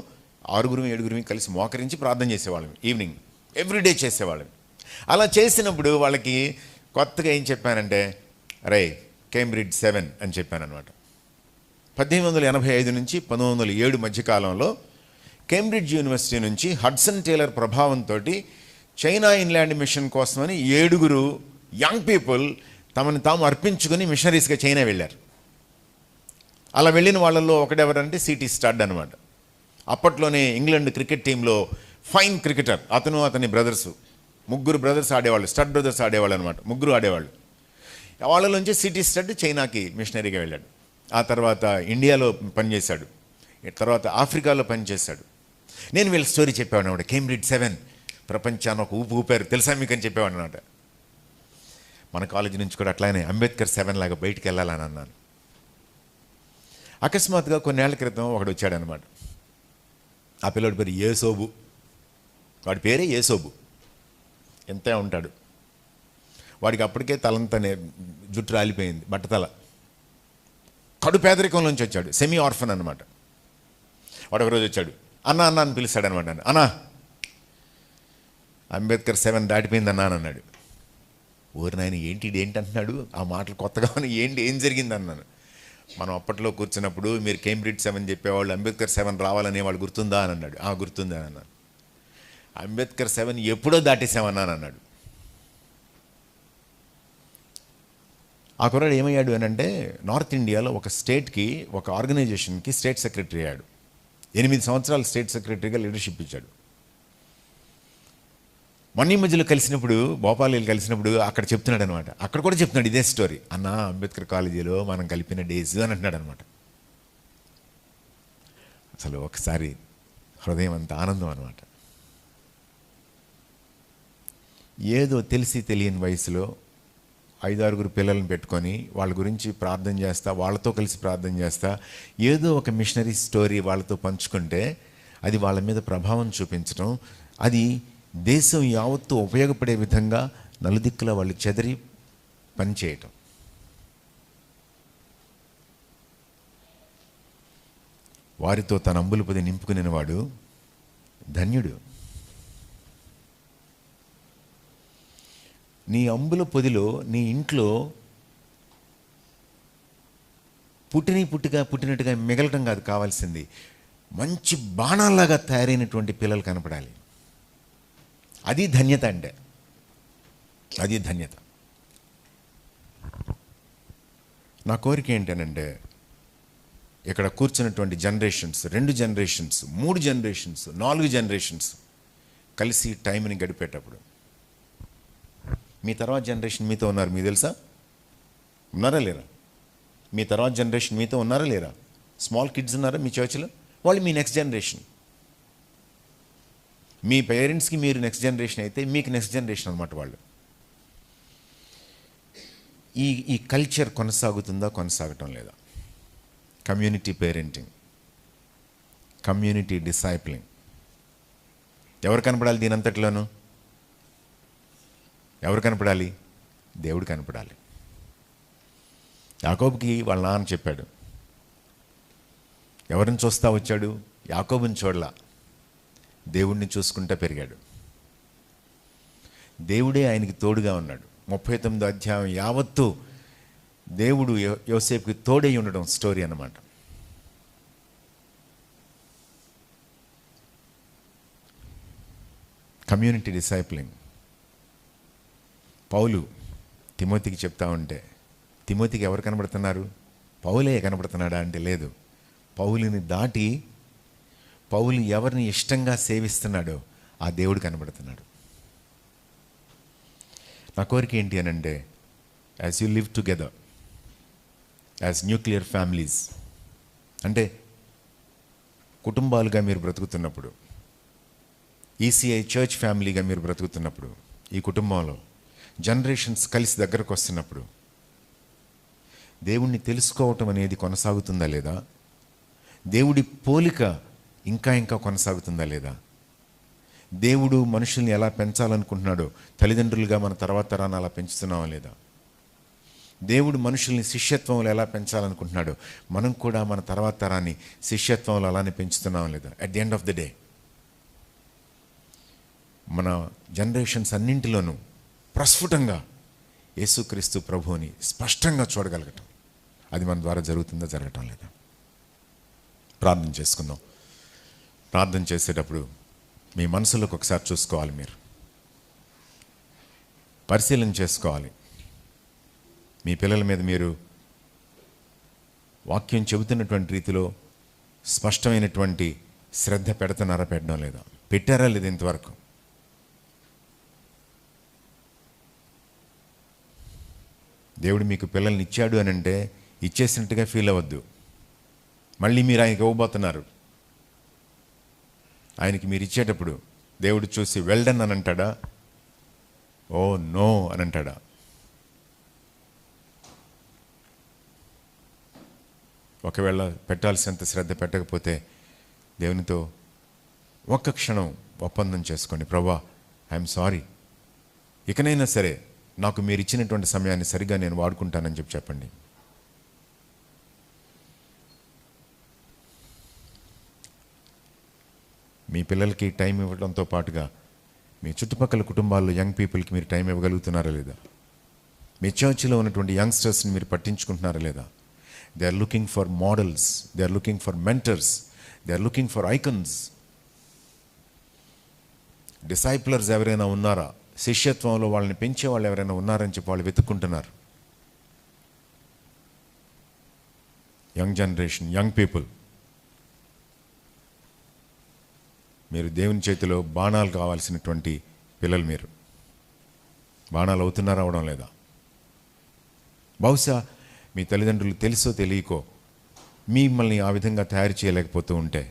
6-7 కలిసి మోకరించి ప్రార్థన చేసేవాళ్ళం. ఈవినింగ్ ఎవ్రీడే చేసేవాళ్ళం. అలా చేసినప్పుడు వాళ్ళకి కొత్తగా ఏం చెప్పానంటే, కేంబ్రిడ్జ్ 7 అని చెప్పాను అనమాట. 1885 నుంచి 1907 మధ్యకాలంలో కేంబ్రిడ్జ్ యూనివర్సిటీ నుంచి హడ్సన్ టేలర్ ప్రభావంతో చైనా ఇన్లాండ్ మిషన్ కోసమని 7 యంగ్ పీపుల్ తమను తాము అర్పించుకుని మిషనరీస్గా చైనా వెళ్ళారు. అలా వెళ్ళిన వాళ్ళల్లో ఒకడెవరంటే సిటీ స్టడ్ అనమాట. అప్పట్లోనే ఇంగ్లాండ్ క్రికెట్ టీంలో ఫైన్ క్రికెటర్ అతని బ్రదర్స్, 3 బ్రదర్స్ ఆడేవాళ్ళు, స్టడ్ బ్రదర్స్ ఆడేవాళ్ళు అనమాట. 3 ఆడేవాళ్ళు. వాళ్ళలోంచి సిటీ స్టడ్ చైనాకి మిషనరీగా వెళ్ళాడు. ఆ తర్వాత ఇండియాలో పనిచేశాడు, తర్వాత ఆఫ్రికాలో పనిచేశాడు. నేను వీళ్ళ స్టోరీ చెప్పేవాడు అనమాట. కేంబ్రిడ్జ్ 7 ప్రపంచాన్ని ఒక ఊపారు తెలుసా మీకు అని చెప్పేవాడు అనమాట. మన కాలేజీ నుంచి కూడా అట్లానే అంబేద్కర్ 7 లాగా బయటికి వెళ్ళాలని అన్నాను. అకస్మాత్తుగా కొన్నేళ్ల క్రితం ఒకడు వచ్చాడనమాట. ఆ పిల్లడి పేరు యేసోబు. వాడి పేరే యేసోబు. ఎంతే ఉంటాడు. వాడికి అప్పటికే తలంతా జుట్టు రాలిపోయింది, బట్టతల. కడు పేదరికం నుంచి వచ్చాడు, సెమీ ఆర్ఫన్ అనమాట. వాడు ఒకరోజు వచ్చాడు, అన్న అని పిలుస్తాడు అనమాట. అన్నా, అంబేద్కర్ 7 దాటిపోయింది అన్నా అని అన్నాడు. ఊరి నాయన ఏంటి అంటున్నాడు, ఆ మాటలు కొత్తగా ఏం జరిగింది అన్నాను. మనం అప్పట్లో కూర్చున్నప్పుడు మీరు కేంబ్రిడ్జ్ 7 చెప్పేవాళ్ళు అంబేద్కర్ 7 రావాలనే వాళ్ళు గుర్తుందా అని అన్నాడు. గుర్తుందా అని అన్నాను. అంబేద్కర్ 7 ఎప్పుడో దాటేసామన్నాను అన్నాడు. ఆ కుర్రాడు ఏమయ్యాడు అని అంటే, నార్త్ ఇండియాలో ఒక స్టేట్కి, ఒక ఆర్గనైజేషన్కి స్టేట్ సెక్రటరీ అయ్యాడు. 8 సంవత్సరాలు స్టేట్ సెక్రటరీగా లీడర్షిప్ ఇచ్చాడు. మొన్న మధ్యలో కలిసినప్పుడు, భోపాలీలు కలిసినప్పుడు అక్కడ చెప్తున్నాడు అనమాట. అక్కడ కూడా చెప్తున్నాడు ఇదే స్టోరీ. అన్న, అంబేద్కర్ కాలేజీలో మనం కలిపిన డేస్ అని అంటున్నాడు అనమాట. అసలు ఒకసారి హృదయం అంత ఆనందం అనమాట. ఏదో తెలిసి తెలియని వయసులో 5-6 పిల్లలను పెట్టుకొని వాళ్ళ గురించి ప్రార్థన చేస్తా, వాళ్ళతో కలిసి ప్రార్థన చేస్తా, ఏదో ఒక మిషనరీ స్టోరీ వాళ్ళతో పంచుకుంటే అది వాళ్ళ మీద ప్రభావం చూపించడం, అది దేశం యావత్తు ఉపయోగపడే విధంగా నలుదిక్కుల వాళ్ళు చెదరి పనిచేయటం. వారితో తన అంబుల పొది నింపుకునేవాడు ధన్యుడు. నీ అంబుల పొదిలో, నీ ఇంట్లో పుట్టినట్టుగా మిగలటం కాదు కావాల్సింది, మంచి బాణాల్లాగా తయారైనటువంటి పిల్లలు కనపడాలి. అది ధన్యత అంటే, అది ధన్యత. నా కోరిక ఏంటనంటే, ఇక్కడ కూర్చున్నటువంటి జనరేషన్స్, 2 జనరేషన్స్, 3 జనరేషన్స్, 4 జనరేషన్స్ కలిసి టైంని గడిపేటప్పుడు, మీ తర్వాత జనరేషన్ మీతో ఉన్నారు, మీకు తెలుసా? ఉన్నారా లేరా? మీ తర్వాత జనరేషన్ మీతో ఉన్నారా లేరా? స్మాల్ కిడ్స్ ఉన్నారా మీ చర్చిలో? వాళ్ళు మీ నెక్స్ట్ జనరేషన్. మీ పేరెంట్స్కి మీరు నెక్స్ట్ జనరేషన్ అయితే మీకు నెక్స్ట్ జనరేషన్ అనమాట వాళ్ళు. ఈ కల్చర్ కొనసాగుతుందా, కొనసాగటం లేదా? Community parenting, community discipling. ఎవరు కనపడాలి దీని అంతట్లోనూ? ఎవరు కనపడాలి? దేవుడు కనపడాలి. యాకోబుకి వాళ్ళ నాన్న చెప్పాడు, ఎవరిని చూస్తా వచ్చాడు? యాకోబుని చూడలా, దేవుడిని చూసుకుంటా పెరిగాడు. దేవుడే ఆయనకి తోడుగా ఉన్నాడు. 39వ అధ్యాయం యావత్తు దేవుడు యోసేపుకి తోడై ఉండడం స్టోరీ అన్నమాట. కమ్యూనిటీ డిసైప్లింగ్. పౌలు తిమోతికి చెప్తా ఉంటే, తిమోతికి ఎవరు కనబడుతున్నారు? పౌలే కనబడుతున్నాడా అంటే లేదు. పౌలుని దాటి పౌలు ఎవరిని ఇష్టంగా సేవిస్తున్నాడో ఆ దేవుడు కనబడుతున్నాడు. నా కోరిక ఏంటి అని అంటే, as you live together as nuclear families, అంటే కుటుంబాలుగా మీరు బ్రతుకుతున్నప్పుడు, ఈసీఐ చర్చ్ ఫ్యామిలీగా మీరు బ్రతుకుతున్నప్పుడు, ఈ కుటుంబంలో జనరేషన్స్ కలిసి దగ్గరకు వస్తున్నప్పుడు దేవుణ్ణి తెలుసుకోవటం అనేది కొనసాగుతుందా లేదా? దేవుడి పోలిక ఇంకా ఇంకా కొనసాగుతుందా లేదా? దేవుడు మనుషుల్ని ఎలా పెంచాలనుకుంటున్నాడో తల్లిదండ్రులుగా మన తర్వాత తరాన్ని అలా పెంచుతున్నామా లేదా? దేవుడు మనుషుల్ని శిష్యత్వంలో ఎలా పెంచాలనుకుంటున్నాడో మనం కూడా మన తర్వాత తరాన్ని శిష్యత్వంలో అలానే పెంచుతున్నామా లేదా? At the end of the day మన జనరేషన్స్ అన్నింటిలోనూ ప్రస్ఫుటంగా యేసుక్రీస్తు ప్రభువుని స్పష్టంగా చూడగలగటం, అది మన ద్వారా జరుగుతుందా, జరగటం లేదా? ప్రార్థన చేసుకుందాం. ప్రార్థన చేసేటప్పుడు మీ మనసులోకి ఒకసారి చూసుకోవాలి, మీరు పరిశీలన చేసుకోవాలి. మీ పిల్లల మీద మీరు వాక్యం చెబుతున్నటువంటి రీతిలో స్పష్టమైనటువంటి శ్రద్ధ పెడుతున్నారా, పెట్టడం లేదా? పెట్టారా లేదా ఇంతవరకు? దేవుడు మీకు పిల్లల్ని ఇచ్చాడు అని అంటే ఇచ్చేసినట్టుగా ఫీల్ అవ్వద్దు. మళ్ళీ మీరు ఆయనకి ఇవ్వబోతున్నారు. ఆయనకి మీరు ఇచ్చేటప్పుడు దేవుడు చూసి వెల్ డన్ అని అంటాడా, ఓ నో అని అంటాడా? ఒకవేళ పెట్టాల్సినంత శ్రద్ధ పెట్టకపోతే దేవునితో ఒక్క క్షణం ఒప్పందం చేసుకోండి. ప్రభా, ఐఎమ్ సారీ, ఇకనైనా సరే నాకు మీరు ఇచ్చినటువంటి సమయాన్ని సరిగా నేను వాడుకుంటానని చెప్పండి. మీ పిల్లలకి టైం ఇవ్వడంతో పాటుగా మీ చుట్టుపక్కల కుటుంబాల్లో యంగ్ పీపుల్కి మీరు టైం ఇవ్వగలుగుతున్నారా లేదా? మీ చర్చిలో ఉన్నటువంటి యంగ్స్టర్స్ని మీరు పట్టించుకుంటున్నారా లేదా? They are looking for models, they are looking for mentors, they are looking for icons. Disciplers ఎవరైనా ఉన్నారా, శిష్యత్వంలో వాళ్ళని పెంచే వాళ్ళు ఎవరైనా ఉన్నారని చెప్పి వాళ్ళు వెతుక్కుంటున్నారు. యంగ్ జనరేషన్, యంగ్ పీపుల్, మీరు దేవుని చేతిలో బాణాలు కావాల్సినటువంటి పిల్లలు. మీరు బాణాలు అవుతున్నారా, అవడం లేదా? బహుశా మీ తల్లిదండ్రులు తెలుసో తెలియకో మిమ్మల్ని ఆ విధంగా తయారు చేయలేకపోతూ ఉంటే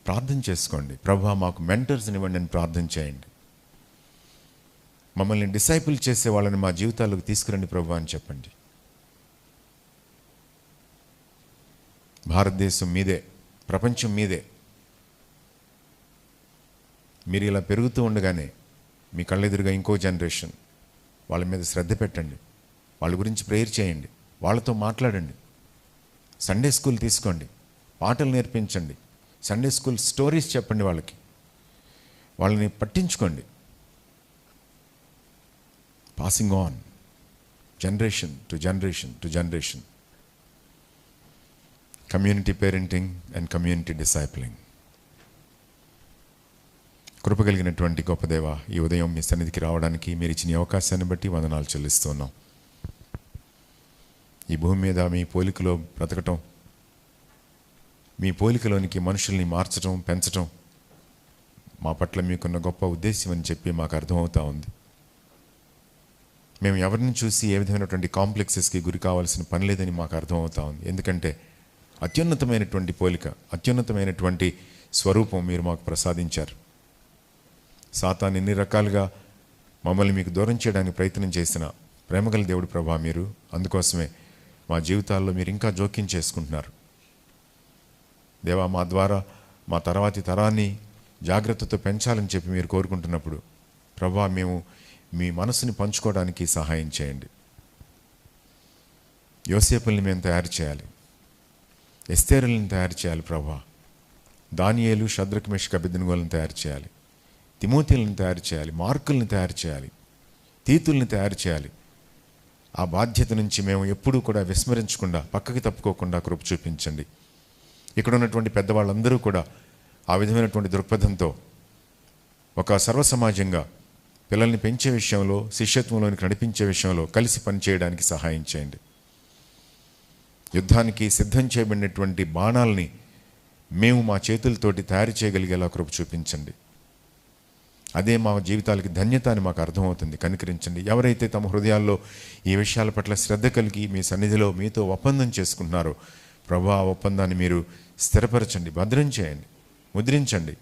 ప్రార్థన చేసుకోండి. ప్రభా, మాకు మెంటర్స్ని ఇవ్వండి అని ప్రార్థన చేయండి. మమ్మల్ని డిసైపుల్ చేసే వాళ్ళని మా జీవితాల్లోకి తీసుకురండి ప్రభా అని చెప్పండి. భారతదేశం మీదే, ప్రపంచం మీదే. మీరు ఇలా పెరుగుతూ ఉండగానే మీ కళ్ళెదురుగా ఇంకో జనరేషన్, వాళ్ళ మీద శ్రద్ధ పెట్టండి, వాళ్ళ గురించి ప్రేయర్ చేయండి, వాళ్ళతో మాట్లాడండి. సండే స్కూల్ తీసుకోండి, పాటలు నేర్పించండి, సండే స్కూల్ స్టోరీస్ చెప్పండి వాళ్ళకి, వాళ్ళని పట్టించుకోండి. Passing on generation to generation to generation. Community parenting and community discipling. కృప కలిగినటువంటి గొప్ప దేవ, ఈ ఉదయం మీ సన్నిధికి రావడానికి మీరు ఇచ్చిన అవకాశాన్ని బట్టి వందనాలు చెల్లిస్తున్నాం. ఈ భూమి మీద మీ పోలికలో బ్రతకటం, మీ పోలికలోనికి మనుషుల్ని మార్చడం, పెంచటం మా పట్ల మీకున్న గొప్ప ఉద్దేశం అని చెప్పి మాకు అర్థమవుతా ఉంది. మేము ఎవరిని చూసి ఏ విధమైనటువంటి కాంప్లెక్సెస్కి గురి కావాల్సిన పని లేదని మాకు అర్థమవుతా ఉంది. ఎందుకంటే అత్యున్నతమైనటువంటి పోలిక, అత్యున్నతమైనటువంటి స్వరూపం మీరు మాకు ప్రసాదించారు. సాతాను ఎన్ని రకాలుగా మమ్మల్ని మీకు దూరం చేయడానికి ప్రయత్నం చేసిన ప్రేమగల దేవుడు ప్రభా, మీరు అందుకోసమే మా జీవితాల్లో మీరు ఇంకా జోక్యం చేసుకుంటున్నారు. దేవా, మా ద్వారా మా తర్వాతి తరాన్ని జాగ్రత్తతో పెంచాలని చెప్పి మీరు కోరుకుంటున్నప్పుడు ప్రభా, మేము మీ మనసుని పంచుకోవడానికి సహాయం చేయండి. యోసేపుల్ని మేము తయారు చేయాలి, ఎస్తేరుల్ని తయారు చేయాలి ప్రభా, దానియేలు, షద్రక్, మెషక్, అబేద్నెగోలను తయారు చేయాలి, తిమోతిలను తయారు చేయాలి, మార్కుల్ని తయారు చేయాలి, తీతుల్ని తయారు చేయాలి. ఆ బాధ్యత నుంచి మేము ఎప్పుడూ కూడా విస్మరించకుండా, పక్కకి తప్పుకోకుండా కృప చూపించండి. ఇక్కడ ఉన్నటువంటి పెద్దవాళ్ళందరూ కూడా ఆ విధమైనటువంటి దృక్పథంతో ఒక సర్వసమాజంగా పిల్లల్ని పెంచే విషయంలో, శిష్యత్వంలోనికి నడిపించే విషయంలో కలిసి పనిచేయడానికి సహాయం చేయండి. యుద్ధానికి సిద్ధం చేయబడినటువంటి బాణాలని మేము మా చేతులతోటి తయారు చేయగలిగేలా కృప చూపించండి. అదే మా జీవితాలకి ధన్యత అని మాకు అర్థమవుతుంది. కనికరించండి. ఎవరైతే తమ హృదయాల్లో ఈ విషయాల పట్ల శ్రద్ధ కలిగి మీ సన్నిధిలో మీతో ఒప్పందం చేసుకుంటున్నారో ప్రభు, ఆ ఒప్పందాన్ని మీరు స్థిరపరచండి, భద్రం చేయండి, ముద్రించండి.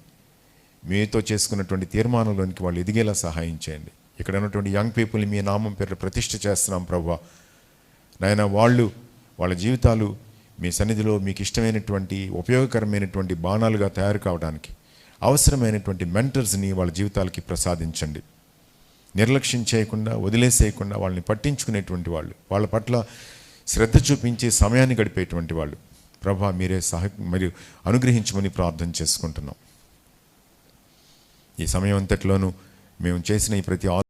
మీతో చేసుకున్నటువంటి తీర్మానంలోనికి వాళ్ళు ఎదిగేలా సహాయం చేయండి. ఇక్కడ ఉన్నటువంటి యంగ్ పీపుల్ని మీ నామం పేరు ప్రతిష్ఠ చేస్తున్నాం ప్రభు. నాయన, వాళ్ళ జీవితాలు మీ సన్నిధిలో మీకు ఇష్టమైనటువంటి ఉపయోగకరమైనటువంటి బాణాలుగా తయారు కావడానికి అవసరమైనటువంటి మెంటర్స్ని వాళ్ళ జీవితాలకి ప్రసాదించండి. నిర్లక్ష్యం చేయకుండా, వదిలేసేయకుండా వాళ్ళని పట్టించుకునేటువంటి వాళ్ళు, వాళ్ళ పట్ల శ్రద్ధ చూపించి సమయాన్ని గడిపేటువంటి వాళ్ళు ప్రభా మీరే మరియు అనుగ్రహించమని ప్రార్థన చేసుకుంటున్నాం. ఈ సమయం అంతట్లోనూ మేము చేసిన ఈ ప్రతి